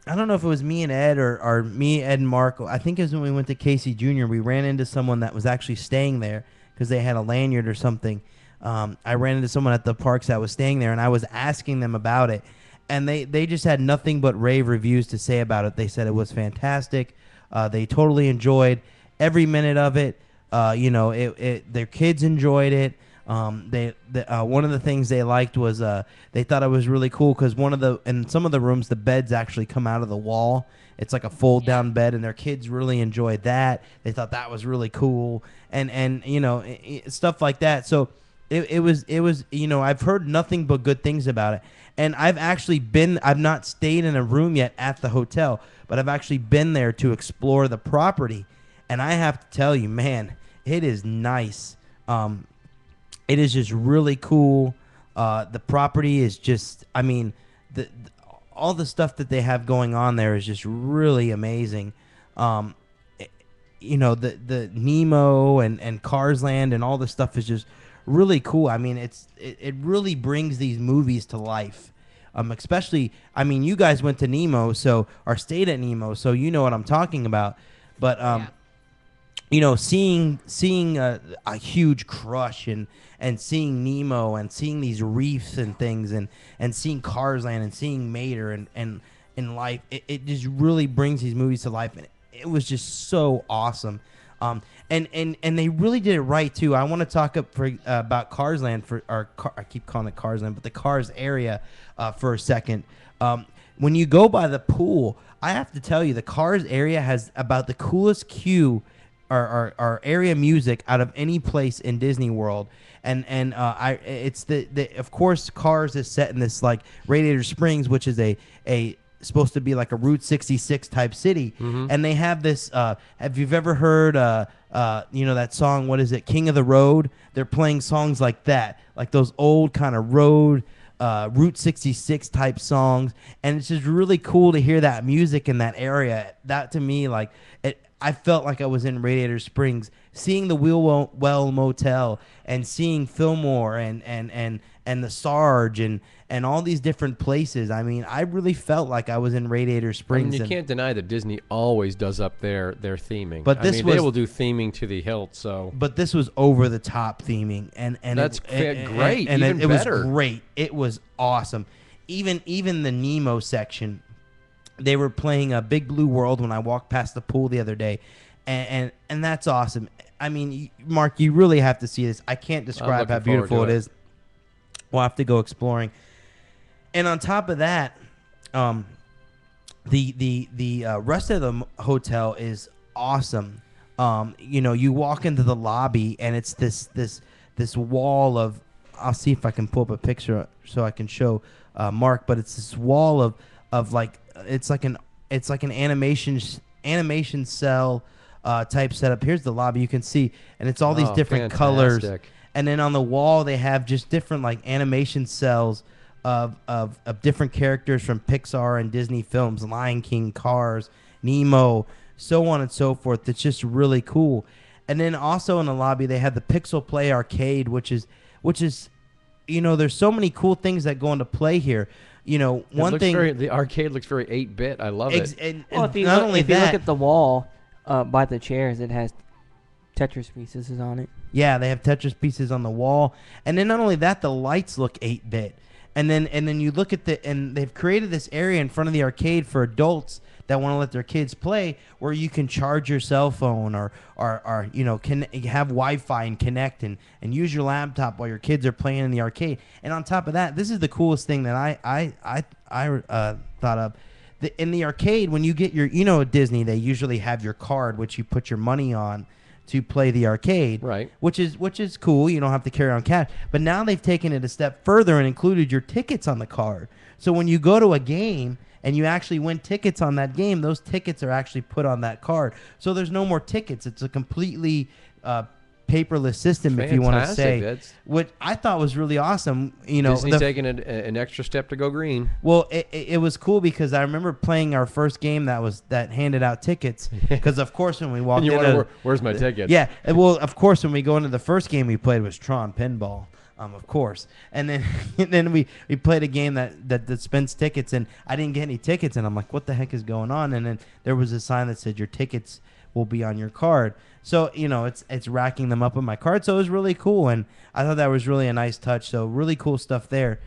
I don't know if it was me and Ed or me, Ed and Mark. I think it was when we went to Casey Jr. We ran into someone that was actually staying there because they had a lanyard or something. I ran into someone at the parks that was staying there, and I was asking them about it. And they just had nothing but rave reviews to say about it. They said it was fantastic. They totally enjoyed every minute of it. Their kids enjoyed it. One of the things they liked was they thought it was really cool because in some of the rooms the beds actually come out of the wall. It's like a fold down bed, and their kids really enjoyed that. They thought that was really cool, and stuff like that. So it was I've heard nothing but good things about it. And I've not stayed in a room yet at the hotel, but I've actually been there to explore the property. And I have to tell you, man, it is nice. It is just really cool. The property is just, all the stuff that they have going on there is just really amazing. The Nemo and Cars Land and all the stuff is just really cool. I mean, it really brings these movies to life. Especially, you guys went to Nemo, or stayed at Nemo, so you know what I'm talking about. But seeing a huge crush and seeing Nemo and seeing these reefs and things and seeing Cars Land and seeing Mater and in life, it just really brings these movies to life, and it was just so awesome. And they really did it right too. I want to talk about Cars Land I keep calling it Cars Land, but the Cars area for a second. When you go by the pool, I have to tell you, the Cars area has about the coolest queue or area music out of any place in Disney World. It's of course Cars is set in this like Radiator Springs, which is a supposed to be like a Route 66 type city. Mm-hmm. And they have this have you ever heard that song, what is it, King of the Road? They're playing songs like that, like those old kind of road Route 66 type songs, and it's just really cool to hear that music in that area. That to me, like, I felt like I was in Radiator Springs, seeing the Wheelwell Motel and seeing Fillmore and the Sarge and all these different places. I mean, I really felt like I was in Radiator Springs. You can't deny that Disney always does up their theming. But they will do theming to the hilt. So, but this was over the top theming, and that's great. And even it was better. Great. It was awesome. Even the Nemo section, they were playing a Big Blue World when I walked past the pool the other day, and that's awesome. I mean, Mark, you really have to see this. I can't describe how beautiful it is. We'll have to go exploring. And on top of that, the rest of the hotel is awesome. You walk into the lobby and it's this wall of. I'll see if I can pull up a picture so I can show Mark. But it's this wall of like it's like an animation cell type setup. Here's the lobby, you can see, and it's all these different colors. And then on the wall they have just different like animation cells of different characters from Pixar and Disney films, Lion King, Cars, Nemo, so on and so forth. It's just really cool. And then also in the lobby they have the Pixel Play Arcade, which is there's so many cool things that go into play here. The arcade looks very 8-bit. I love it. If you look at the wall by the chairs, it has Tetris pieces on it. Yeah, they have Tetris pieces on the wall. And then not only that, the lights look 8-bit. And then you look at and they've created this area in front of the arcade for adults that want to let their kids play, where you can charge your cell phone or have Wi-Fi and connect and use your laptop while your kids are playing in the arcade. And on top of that, this is the coolest thing that I thought of. In the arcade, when you get your, at Disney, they usually have your card, which you put your money on to play the arcade, right? Which is cool. You don't have to carry on cash. But now they've taken it a step further and included your tickets on the card. So when you go to a game and you actually win tickets on that game, those tickets are actually put on that card. So there's no more tickets. It's a completely paperless system, if you want to Fantastic. say, That's which I thought was really awesome. You know, Disney taking an extra step to go green. well, it was cool because I remember playing our first game that handed out tickets. Because of course when we walked And you in, wonder, where's my ticket? yeah, well, of course when we go into the first game we played was Tron Pinball. Of course, and then and then we played a game that dispensed tickets, and I didn't get any tickets, and I'm like, what the heck is going on? And then there was a sign that said your tickets will be on your card. So you know, it's racking them up on my card. So it was really cool, and I thought that was really a nice touch. So really cool stuff there.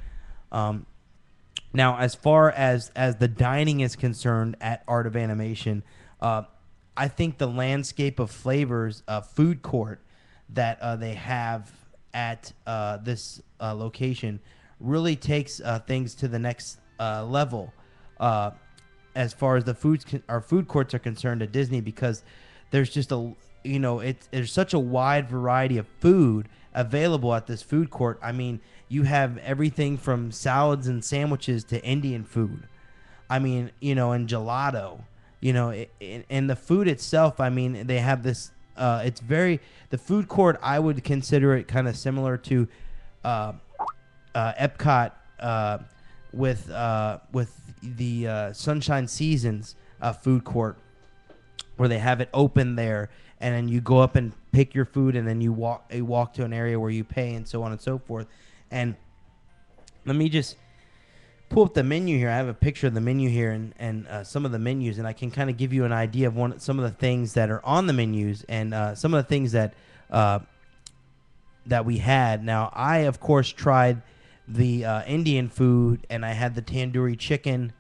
Now, as far as the dining is concerned at Art of Animation, I think the landscape of flavors food court that they have at this location really takes things to the next level as far as our food courts are concerned at Disney, because there's just there's such a wide variety of food available at this food court. I mean, you have everything from salads and sandwiches to Indian food. I mean, and gelato. And the food itself, I mean, they have this. The food court, I would consider it kind of similar to Epcot with the Sunshine Seasons food court, where they have it open there, and then you go up and pick your food, and then you walk to an area where you pay, and so on and so forth. And let me just pull up the menu here. I have a picture of the menu here and some of the menus, and I can kind of give you an idea of some of the things that are on the menus and some of the things that we had. Now, I, of course, tried the Indian food, and I had the tandoori chicken,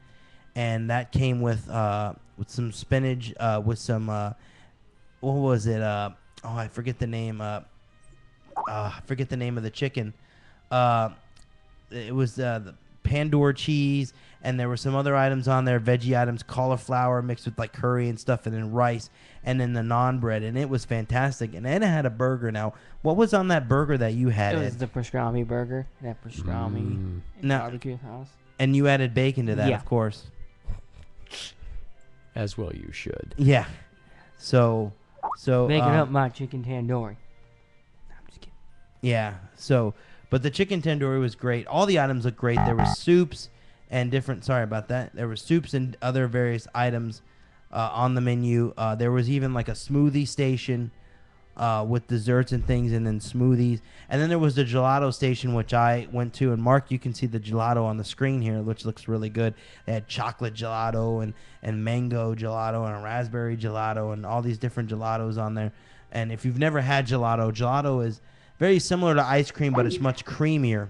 and that came with some spinach, with some, what was it? I forget the name. I forget the name of the chicken. It was the Pandora cheese, and there were some other items on there, veggie items, cauliflower mixed with like curry and stuff, and then rice, and then the naan bread, and it was fantastic. And Anna had a burger. Now, what was on that burger that you had? It was the pastrami burger, that pastrami barbecue house. And you added bacon to that, Yeah. of course. As well you should. Yeah. So Making up my chicken tandoori. I'm just kidding. Yeah. But the chicken tandoori was great. All the items looked great. There was soups and different. Sorry about that. There were soups and other various items on the menu. There was even like a smoothie station with desserts and things, and then smoothies. And then there was the gelato station, which I went to. And Mark, you can see the gelato on the screen here, which looks really good. They had chocolate gelato and mango gelato and a raspberry gelato and all these different gelatos on there. And if you've never had gelato is very similar to ice cream, but it's much creamier.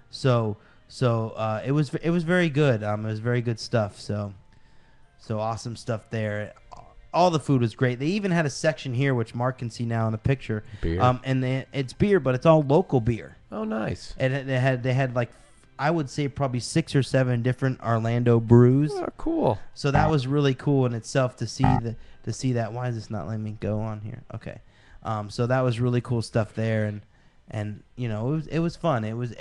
So it was very good. It was very good stuff. So awesome stuff there. All the food was great. They even had a section here, which Mark can see now in the picture. Beer. It's beer, but it's all local beer. Oh, nice. And they had like, I would say probably 6 or 7 different Orlando brews. Oh, cool. So that was really cool in itself to see that. Why is this not letting me go on here? Okay. So that was really cool stuff there, and it was fun. It was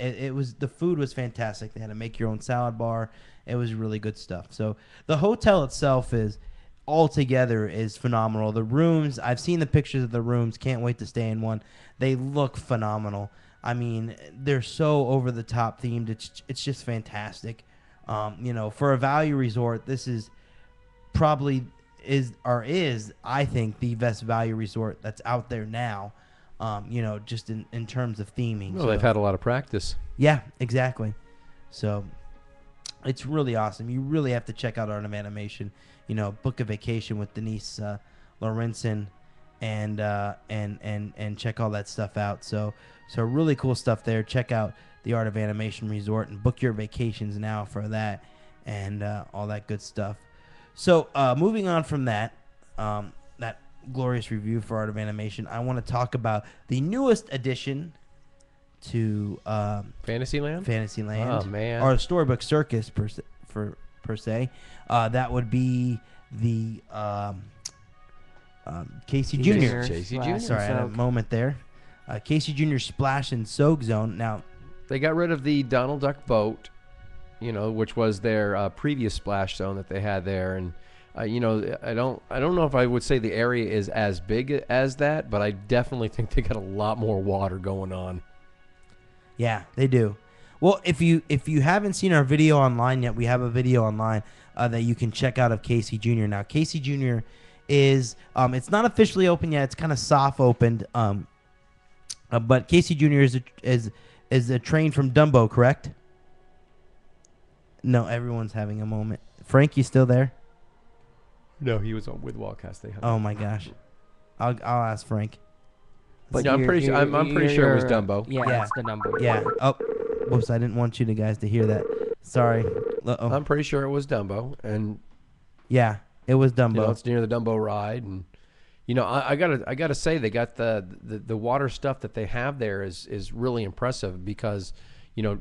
the food was fantastic. They had to make your own salad bar. It was really good stuff. So the hotel itself is altogether is phenomenal. The rooms, I've seen the pictures of the rooms. Can't wait to stay in one. They look phenomenal. I mean, they're so over the top themed. It's just fantastic. For a value resort, this is probably is I think the best value resort that's out there now, just in terms of theming. Well, they've had a lot of practice. Yeah, exactly. So it's really awesome. You really have to check out Art of Animation. Book a vacation with Denise Lorenzen and check all that stuff out. So really cool stuff there. Check out the Art of Animation Resort and book your vacations now for that and all that good stuff. So moving on from that glorious review for Art of Animation, I want to talk about the newest addition to Fantasyland. Fantasyland. Oh man. Or Storybook Circus per se. That would be the Casey Jr. Casey Jr. Sorry, I had a moment there. Casey Jr. Splash and Soak Zone. Now, they got rid of the Donald Duck boat, which was their previous splash zone that they had there, and I don't know if I would say the area is as big as that, but I definitely think they got a lot more water going on. Yeah, they do. Well, if you haven't seen our video online yet, we have a video online that you can check out of Casey Jr. Now, Casey Jr. is it's not officially open yet. It's kind of soft opened. But Casey Jr. is a train from Dumbo, correct? No, everyone's having a moment. Frank, you still there? No, he was on with Wildcats. Oh my gosh, I'll ask Frank. But yeah, I'm pretty sure it was Dumbo. Yeah, it's the Dumbo. Yeah. Oh, whoops! I didn't want you guys to hear that. Sorry. Uh-oh. I'm pretty sure it was Dumbo, and yeah, it was Dumbo. it's near the Dumbo ride, and I gotta say they got the water stuff that they have there is really impressive because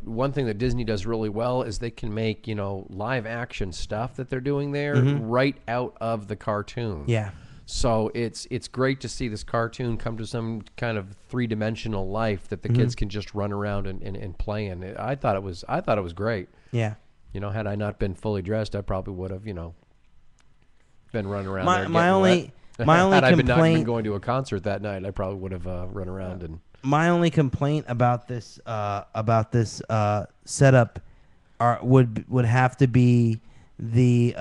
one thing that Disney does really well is they can make live action stuff that they're doing there right out of the cartoon. Yeah. So it's great to see this cartoon come to some kind of three-dimensional life that the kids can just run around and play in. I thought it was great. Yeah. Had I not been fully dressed, I probably would have been running around there. My only had I not been complaint going to a concert that night, I probably would have run around and. My only complaint about this setup would have to be the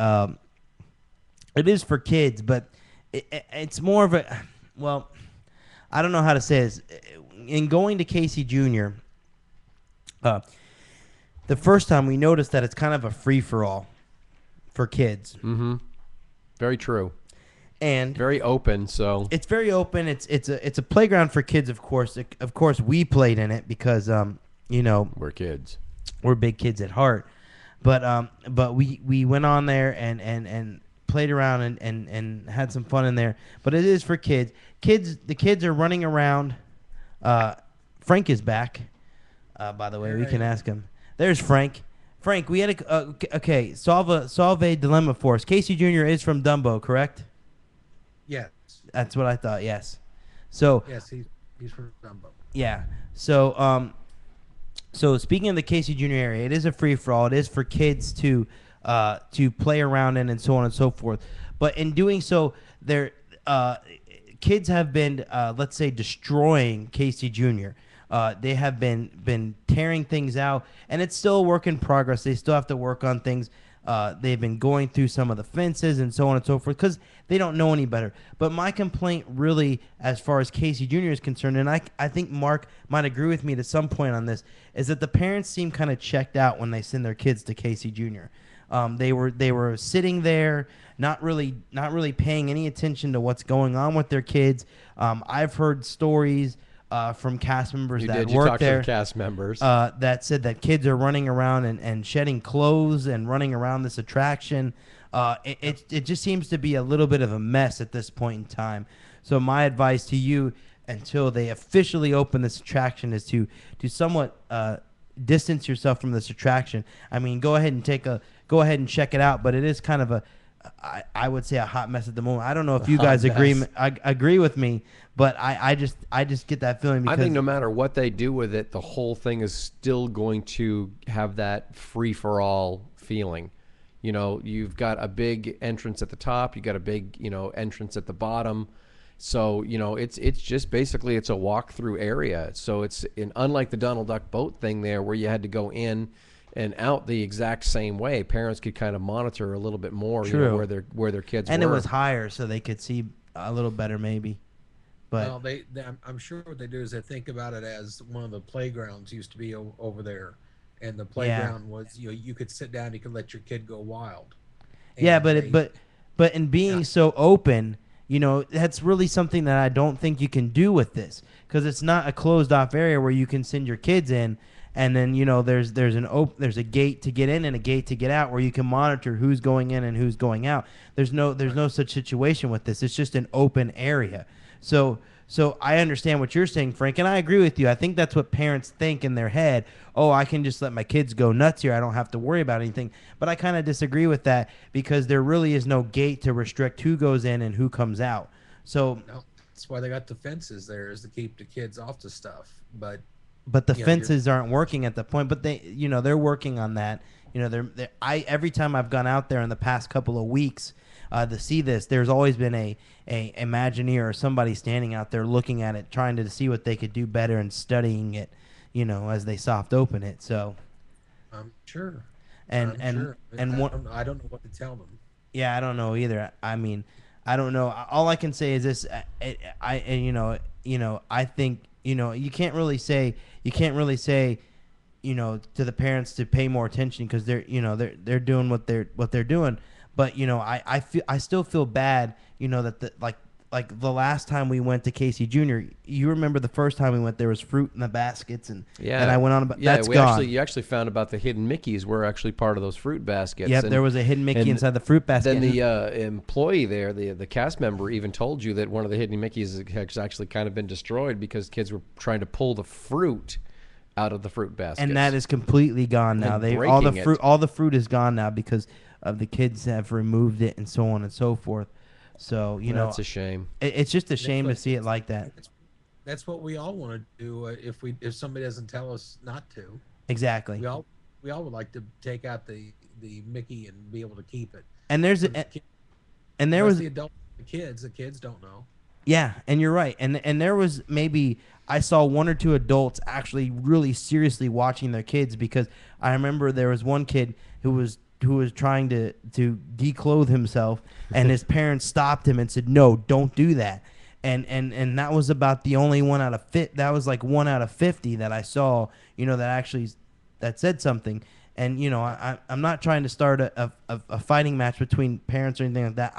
it is for kids, but it's more of a I don't know how to say this. In going to Casey Jr., the first time we noticed that it's kind of a free for all for kids. Mm-hmm. Very true. And very open, so it's very open. It's a playground for kids, of course. Of course, we played in it because we're kids. We're big kids at heart, but we went on there and played around and had some fun in there. But it is for kids. The kids are running around. Frank is back. By the way, we can ask him. There's Frank. Frank, we had okay. Solve a dilemma for us. Casey Jr. is from Dumbo, correct? Yes. That's what I thought. Yes. So. Yes, he's from Dumbo. Yeah. So so speaking of the Casey Jr. area, it is a free for all. It is for kids to play around in and so on and so forth. But in doing so, kids have been let's say destroying Casey Jr. They have been tearing things out, and it's still a work in progress. They still have to work on things. They've been going through some of the fences and so on and so forth because they don't know any better. But my complaint really, as far as Casey Jr. is concerned, and I think Mark might agree with me to some point on this, is that the parents seem kind of checked out when they send their kids to Casey Jr. They were sitting there, not really paying any attention to what's going on with their kids. I've heard stories from cast members that work there. To cast members that said that kids are running around and shedding clothes and running around this attraction. It just seems to be a little bit of a mess at this point in time. So my advice to you, until they officially open this attraction, is to somewhat distance yourself from this attraction. I mean, go ahead and check it out, but it is kind of I would say a hot mess at the moment. I don't know if you guys agree with me, but I just get that feeling because I think no matter what they do with it, the whole thing is still going to have that free for all feeling. You've got a big entrance at the top, you got a big entrance at the bottom. So it's just basically it's a walk through area. So unlike the Donald Duck boat thing there where you had to go in and out the exact same way, parents could kind of monitor a little bit more where their kids and were. It was higher, so they could see a little better maybe. But well, I'm sure what they do is they think about it as one of the playgrounds used to be over there, and the playground was you could sit down, you could let your kid go wild. Yeah, but in being so open, that's really something that I don't think you can do with this because it's not a closed off area where you can send your kids in. And then there's a gate to get in and a gate to get out where you can monitor who's going in and who's going out. There's no such situation with this. It's just an open area. So I understand what you're saying, Frank, and I agree with you. I think that's what parents think in their head. Oh, I can just let my kids go nuts here. I don't have to worry about anything. But I kind of disagree with that because there really is no gate to restrict who goes in and who comes out. So no, that's why they got the fences there, is to keep the kids off the stuff. But the fences aren't working at the point, but they're working on that You know, I every time I've gone out there in the past couple of weeks to see this, there's always been a Imagineer or somebody standing out there looking at it, trying to see what they could do better and studying it, you know, as they soft open it. So I'm sure. And I'm and sure. and I one, I don't know what to tell them. yeah, I don't know either. I mean, I don't know. All I can say is this: I think, you know, you can't really say, you know, to the parents to pay more attention because they're doing what they're doing. But you know, I still feel bad, you know, that like the last time we went to Casey Jr., you remember the first time we went, there was fruit in the baskets, and I went on about that's gone. You actually found about the hidden Mickeys were actually part of those fruit baskets. Yep, there was a hidden Mickey inside the fruit basket. Then the employee there, the cast member, even told you that one of the hidden Mickeys has actually kind of been destroyed because kids were trying to pull the fruit out of the fruit basket. And that is completely gone now. All the fruit is gone now because of the kids have removed it and so on and so forth. So, you know, that's a shame. It's just a shame to see it like that. That's what we all want to do if somebody doesn't tell us not to. Exactly. We all would like to take out the Mickey and be able to keep it. And there's the kids don't know. Yeah, and you're right. And there was I saw one or two adults actually really seriously watching their kids, because I remember there was one kid who was trying to declothe himself, and his parents stopped him and said, "No, don't do that." And that was about the only one out of that was like 1 out of 50 that I saw, you know, that said something. And you know, I'm not trying to start a fighting match between parents or anything like that.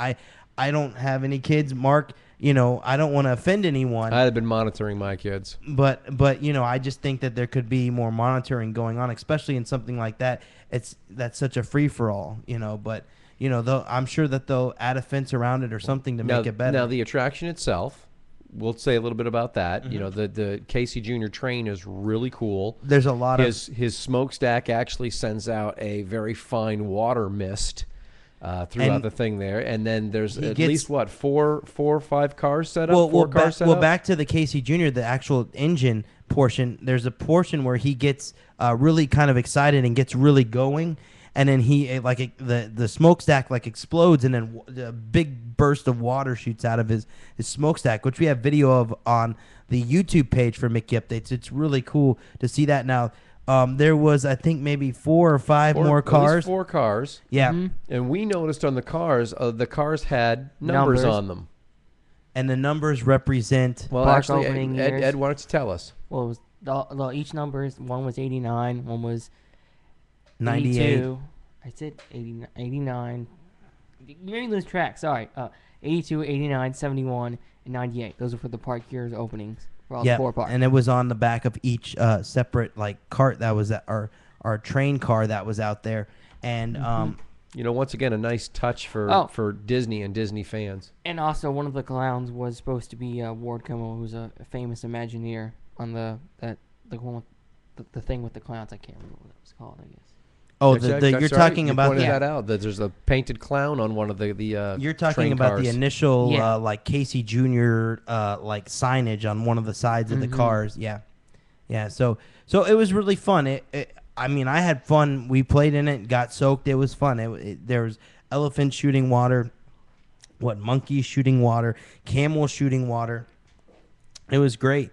I don't have any kids, Mark. You know, I don't want to offend anyone. I had been monitoring my kids. But you know, I just think that there could be more monitoring going on, especially in something like that. That's such a free for all, you know. But you know, I'm sure that they'll add a fence around it or something to make it better. Now the attraction itself, we'll say a little bit about that. Mm-hmm. You know, the Casey Jr. train is really cool. There's a lot his smokestack actually sends out a very fine water mist throughout the thing there, and then there's at least four or five cars set up. Well, back to the Casey Jr., the actual engine portion. There's a portion where he gets really kind of excited and gets really going, and then the smokestack like explodes, and then a big burst of water shoots out of his smokestack, which we have video of on the YouTube page for Mickey Updates. It's really cool to see that now. There was, I think, maybe 4 or 5 more cars. At least 4 cars. Yeah. Mm-hmm. And we noticed on the cars had numbers on them. And the numbers represent... Well, park actually, opening Ed, why don't you tell us? Well, it was each number, one was 89, one was 98. 82. I said 89. You made me lose track, sorry. 82, 89, 71, and 98. Those are for the park year's openings. Yeah, and it was on the back of each separate cart that was our train car that was out there, and you know, once again, a nice touch for Disney and Disney fans. And also, one of the clowns was supposed to be Ward Kimmel, who's a famous Imagineer on the one with the thing with the clowns. I can't remember what it was called. I guess. Oh, you're talking about that out. There's a painted clown on one of the You're talking about the initial Casey Jr. Signage on one of the sides of the cars. Yeah. So it was really fun. I mean, I had fun. We played in it, got soaked. It was fun. There was elephants shooting water, monkeys shooting water, camels shooting water. It was great.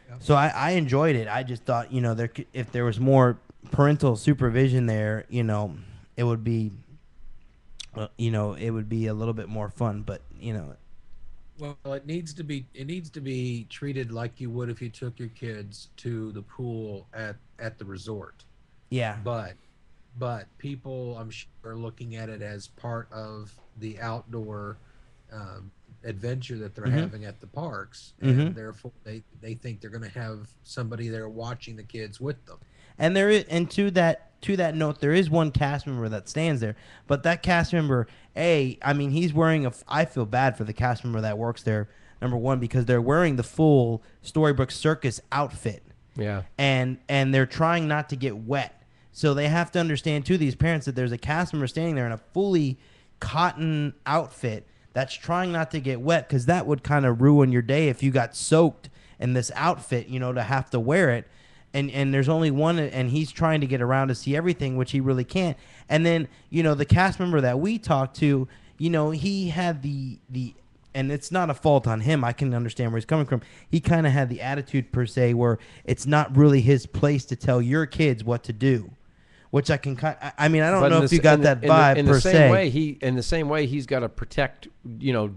Yep. So I enjoyed it. I just thought, you know, if there was more parental supervision there, you know, it would be a little bit more fun. But you know, well, it needs to be treated like you would if you took your kids to the pool at the resort. Yeah. But people, I'm sure, are looking at it as part of the outdoor adventure that they're having at the parks, and therefore they think they're going to have somebody there watching the kids with them. And to that note, there is one cast member that stands there, but that cast member, he's wearing I feel bad for the cast member that works there. Number one, because they're wearing the full Storybrooke Circus outfit. Yeah. And they're trying not to get wet. So they have to understand too, these parents, that there's a cast member standing there in a fully cotton outfit that's trying not to get wet, because that would kind of ruin your day if you got soaked in this outfit, you know, to have to wear it. and there's only one, and he's trying to get around to see everything, which he really can't. And then, the cast member that we talked to, he had the and it's not a fault on him. I can understand where he's coming from. He kind of had the attitude, per se, where it's not really his place to tell your kids what to do, which I can I mean, I don't know if you got that vibe, per se. In the same way, he's got to protect,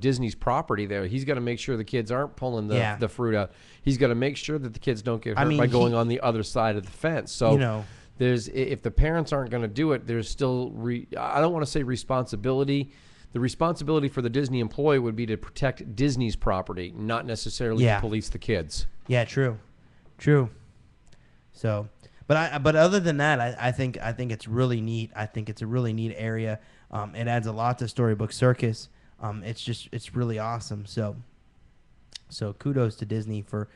Disney's property there. He's got to make sure the kids aren't pulling the fruit out. He's got to make sure that the kids don't get hurt by going on the other side of the fence. So, if the parents aren't going to do it, there's still, I don't want to say responsibility. The responsibility for the Disney employee would be to protect Disney's property, not necessarily to police the kids. Yeah, true. So, but other than that, I think it's really neat. I think it's a really neat area. It adds a lot to Storybook Circus. It's really awesome. So kudos to Disney for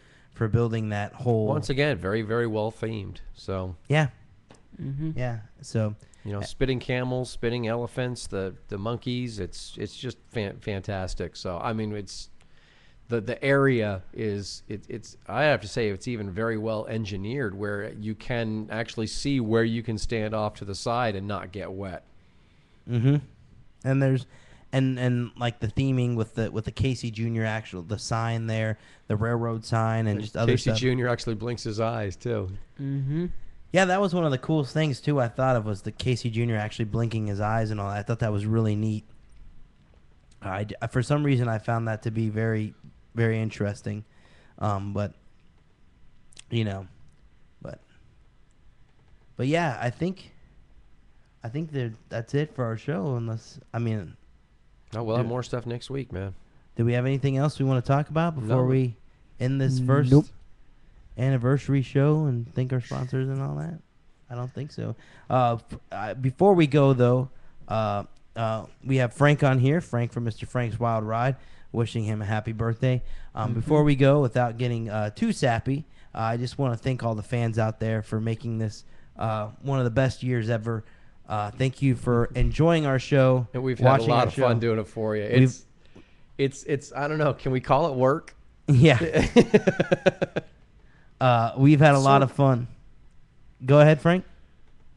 building that whole. Once again, very, very well themed. So yeah, Mm-hmm. yeah. So spitting camels, spitting elephants, the monkeys. It's just fantastic. So I mean, it's the area is it's I have to say it's even very well engineered, where you can actually see where you can stand off to the side and not get wet. Mm-hmm. And there's and like the theming with the Casey Jr. the sign there, the railroad sign, and just other stuff. Casey Jr. actually blinks his eyes too. Mm-hmm. Yeah, that was one of the coolest things too. I thought of was the Casey Jr. actually blinking his eyes and all that. I thought that was really neat. For some reason, I found that to be very, very interesting. But yeah, I think that's it for our show. We'll have more stuff next week, man. Do we have anything else we want to talk about before we end this first anniversary show and thank our sponsors and all that? I don't think so. Before we go, though, we have Frank on here, Frank from Mr. Frank's Wild Ride, wishing him a happy birthday. Before we go, without getting too sappy, I just want to thank all the fans out there for making this one of the best years ever. Thank you for enjoying our show. And we've had a lot of fun doing it for you. It's I don't know, can we call it work? Yeah. We've had a lot of fun. Go ahead, Frank.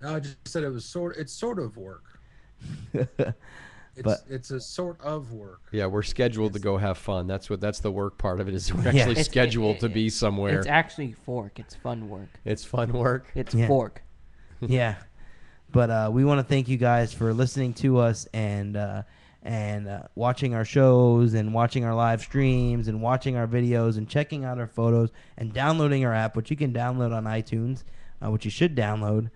No, I just said it's sort of work. It's a sort of work. Yeah, we're scheduled to go have fun. That's the work part of it, is we're actually scheduled to be somewhere. It's actually fork. It's fun work. It's fun work. It's fork. Yeah. But we want to thank you guys for listening to us and watching our shows and watching our live streams and watching our videos and checking out our photos and downloading our app, which you can download on iTunes, which you should download.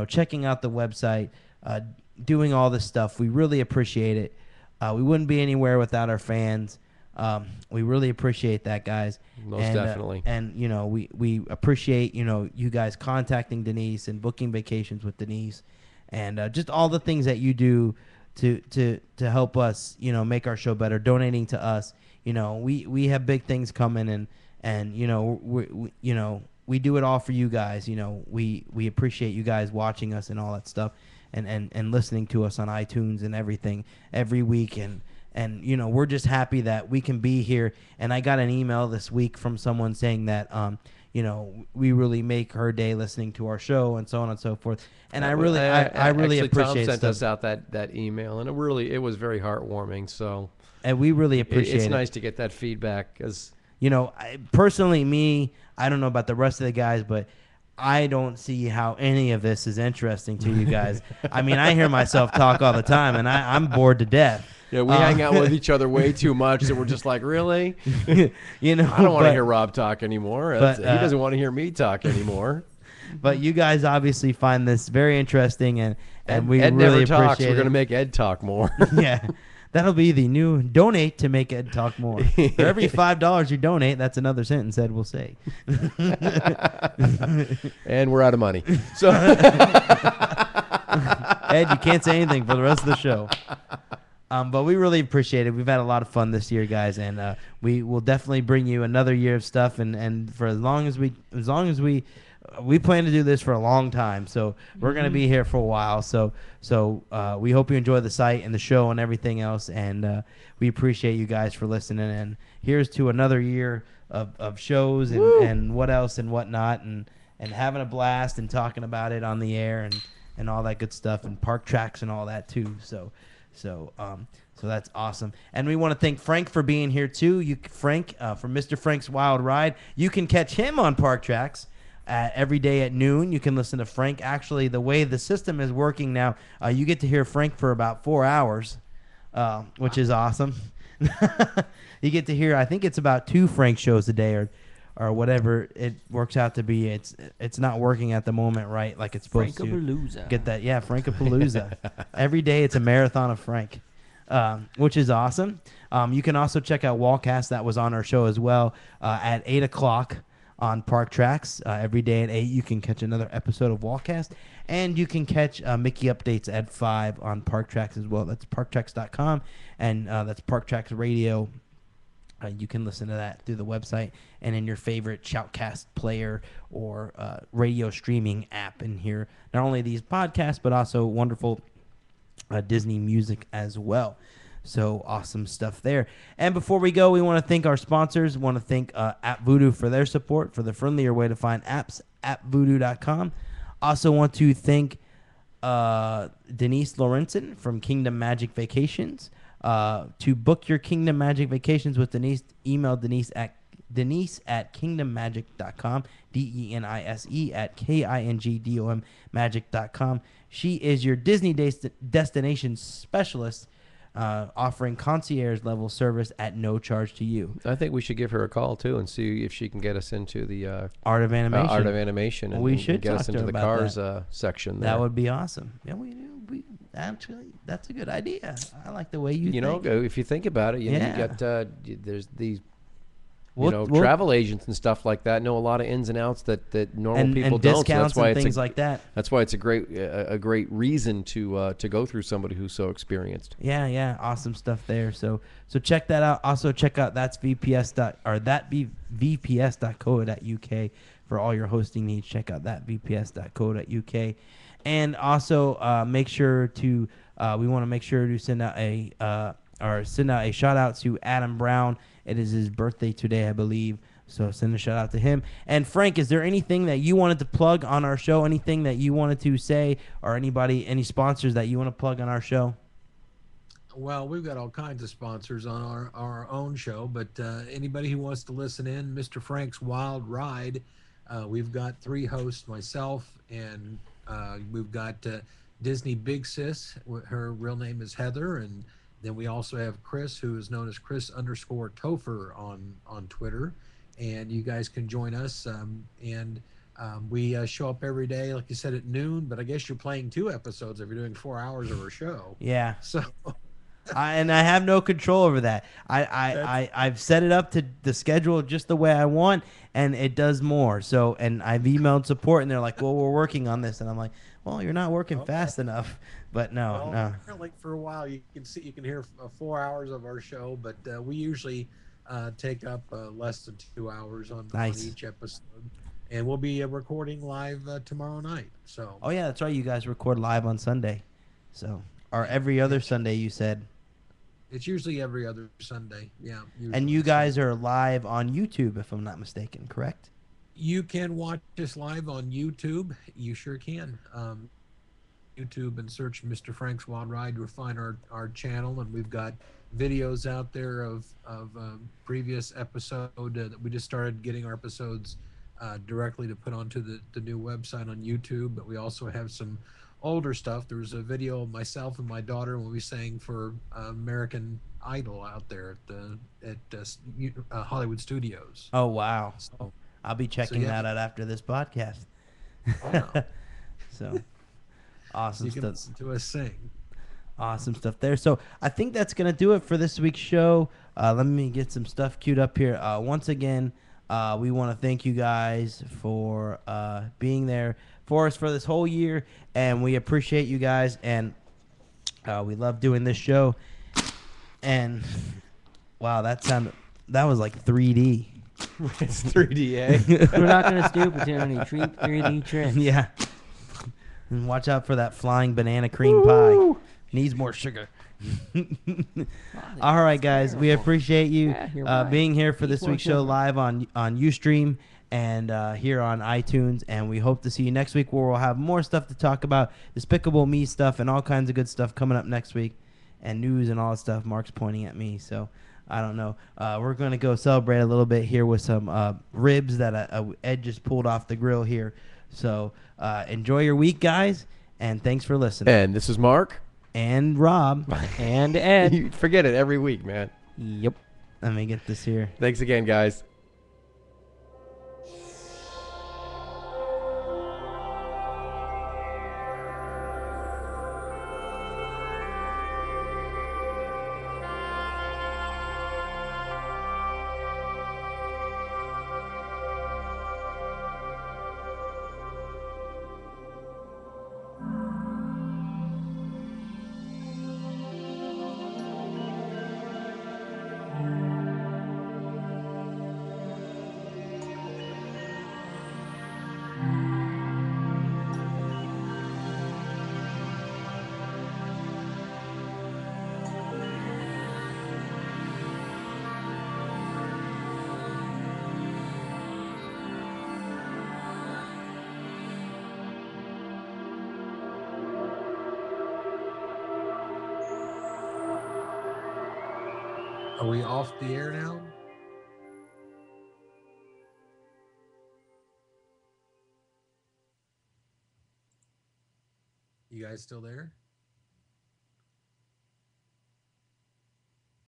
Checking out the website, doing all this stuff. We really appreciate it. We wouldn't be anywhere without our fans. We really appreciate that, guys. Most definitely. We appreciate, you guys contacting Denise and booking vacations with Denise and just all the things that you do to help us, make our show better, donating to us. We have big things coming and we do it all for you guys. We appreciate you guys watching us and all that stuff and listening to us on iTunes and everything every week. And we're just happy that we can be here. And I got an email this week from someone saying that, we really make her day listening to our show and so on and so forth. And I really appreciate Tom sent us out that email, and it was very heartwarming. So, and we really appreciate it. It's nice to get that feedback, because personally, I don't know about the rest of the guys, but I don't see how any of this is interesting to you guys. I mean, I hear myself talk all the time, and I'm bored to death. Yeah, we hang out with each other way too much that we're just like, really? I don't want to hear Rob talk anymore. He doesn't want to hear me talk anymore. But you guys obviously find this very interesting, and we Ed really never appreciate talks. it. We're going to make Ed talk more. Yeah. That'll be the new donate to make Ed talk more. For every $5 you donate, that's another sentence Ed will say. And we're out of money. So Ed, you can't say anything for the rest of the show. But we really appreciate it. We've had a lot of fun this year, guys, and we will definitely bring you another year of stuff. And for as long as we plan to do this for a long time, so we're going to be here for a while. So we hope you enjoy the site and the show and everything else, and we appreciate you guys for listening. And here's to another year of shows and what else and whatnot, and having a blast and talking about it on the air and all that good stuff, and park tracks and all that too. So that's awesome. And we want to thank Frank for being here too. Frank from Mr. Frank's Wild Ride. You can catch him on Park Tracks every day at noon. You can listen to Frank. Actually, the way the system is working now, you get to hear Frank for about 4 hours, which is awesome. You get to hear, I think it's about 2 Frank shows a day or whatever it works out to be. It's not working at the moment right like it's supposed to. Get that. Yeah, Frankapalooza. Every day it's a marathon of Frank, which is awesome. You can also check out Wallcast. That was on our show as well at 8 o'clock on Park Tracks. Every day at 8 you can catch another episode of Wallcast. And you can catch Mickey Updates at 5 on Park Tracks as well. That's parktracks.com, and that's Park Tracks Radio. You can listen to that through the website and in your favorite Shoutcast player or radio streaming app, and hear not only these podcasts but also wonderful Disney music as well. So awesome stuff there. And before we go, we want to thank our sponsors. We want to thank App Voodoo for their support, for the friendlier way to find apps, appvoodoo.com. Also want to thank Denise Lorenzen from Kingdom Magic Vacations. To book your Kingdom Magic Vacations with Denise, email Denise at kingdommagic.com, DENISE at KINGDOM magic.com. She is your Disney destination specialist, offering concierge level service at no charge to you. I think we should give her a call too and see if she can get us into the Art of Animation. And we should get us into the cars section there. That would be awesome. Yeah, we actually, that's a good idea. I like the way you think. Know, if you think about it, you got there's these travel agents and stuff like that know a lot of ins and outs that normal people don't. So that's why things like that. That's why it's a great reason to go through somebody who's so experienced. Yeah, awesome stuff there. So check that out. Also check out thatvps.co.uk for all your hosting needs. Check out thatvps.co.uk. And also make sure to we want to make sure to send out a shout out to Adam Brown. It is his birthday today, I believe. So send a shout out to him. And Frank, is there anything that you wanted to plug on our show? Anything that you wanted to say, or any sponsors that you want to plug on our show? Well, we've got all kinds of sponsors on our own show, but anybody who wants to listen in, Mr. Frank's Wild Ride, we've got 3 hosts, myself, and we've got Disney Big Sis. Her real name is Heather, and then we also have Chris, who is known as Chris_Topher on Twitter, and you guys can join us. We show up every day, like you said, at noon. But I guess you're playing 2 episodes if you're doing 4 hours of a show. Yeah. So. And I have no control over that. I've set it up to the schedule just the way I want, and it does more. So, and I've emailed support, and they're like, "Well, we're working on this," and I'm like, "Well, you're not working fast enough." But no. Like for a while, you can hear 4 hours of our show, but we usually take up less than 2 hours on each episode, and we'll be recording live tomorrow night. So. Oh yeah, that's right. You guys record live on Sunday, or every other Sunday. You said. It's usually every other Sunday, yeah. And you guys are live on YouTube, if I'm not mistaken, correct? You can watch us live on YouTube. You sure can. YouTube and search Mr. Frank's Wild Ride. You'll find our channel, and we've got videos out there of previous episode that we just started getting our episodes directly to put onto the new website on YouTube. But we also have some older stuff. There was a video of myself and my daughter when we sang for American Idol out there at Hollywood Studios. Oh wow! So, I'll be checking that out after this podcast. Wow. So awesome you can stuff. Listen to us sing. Awesome stuff there. So I think that's gonna do it for this week's show. Let me get some stuff queued up here. Once again, we want to thank you guys for being there for us for this whole year, and we appreciate you guys, and we love doing this show. And wow, that was like 3D. It's 3D, eh? We're not gonna stoop to any 3D tricks. Yeah. And watch out for that flying banana cream pie. Needs more sugar. All right, guys, we appreciate you being here for this week's show live on Ustream. and here on iTunes. And we hope to see you next week, where we'll have more stuff to talk about, Despicable Me stuff and all kinds of good stuff coming up next week, and news and all that stuff. Mark's pointing at me, so I don't know. We're going to go celebrate a little bit here with some ribs that Ed just pulled off the grill here. So enjoy your week, guys, and thanks for listening. And this is Mark. And Rob. And Ed. You forget it every week, man. Yep. Let me get this here. Thanks again, guys. Are we off the air now? You guys still there?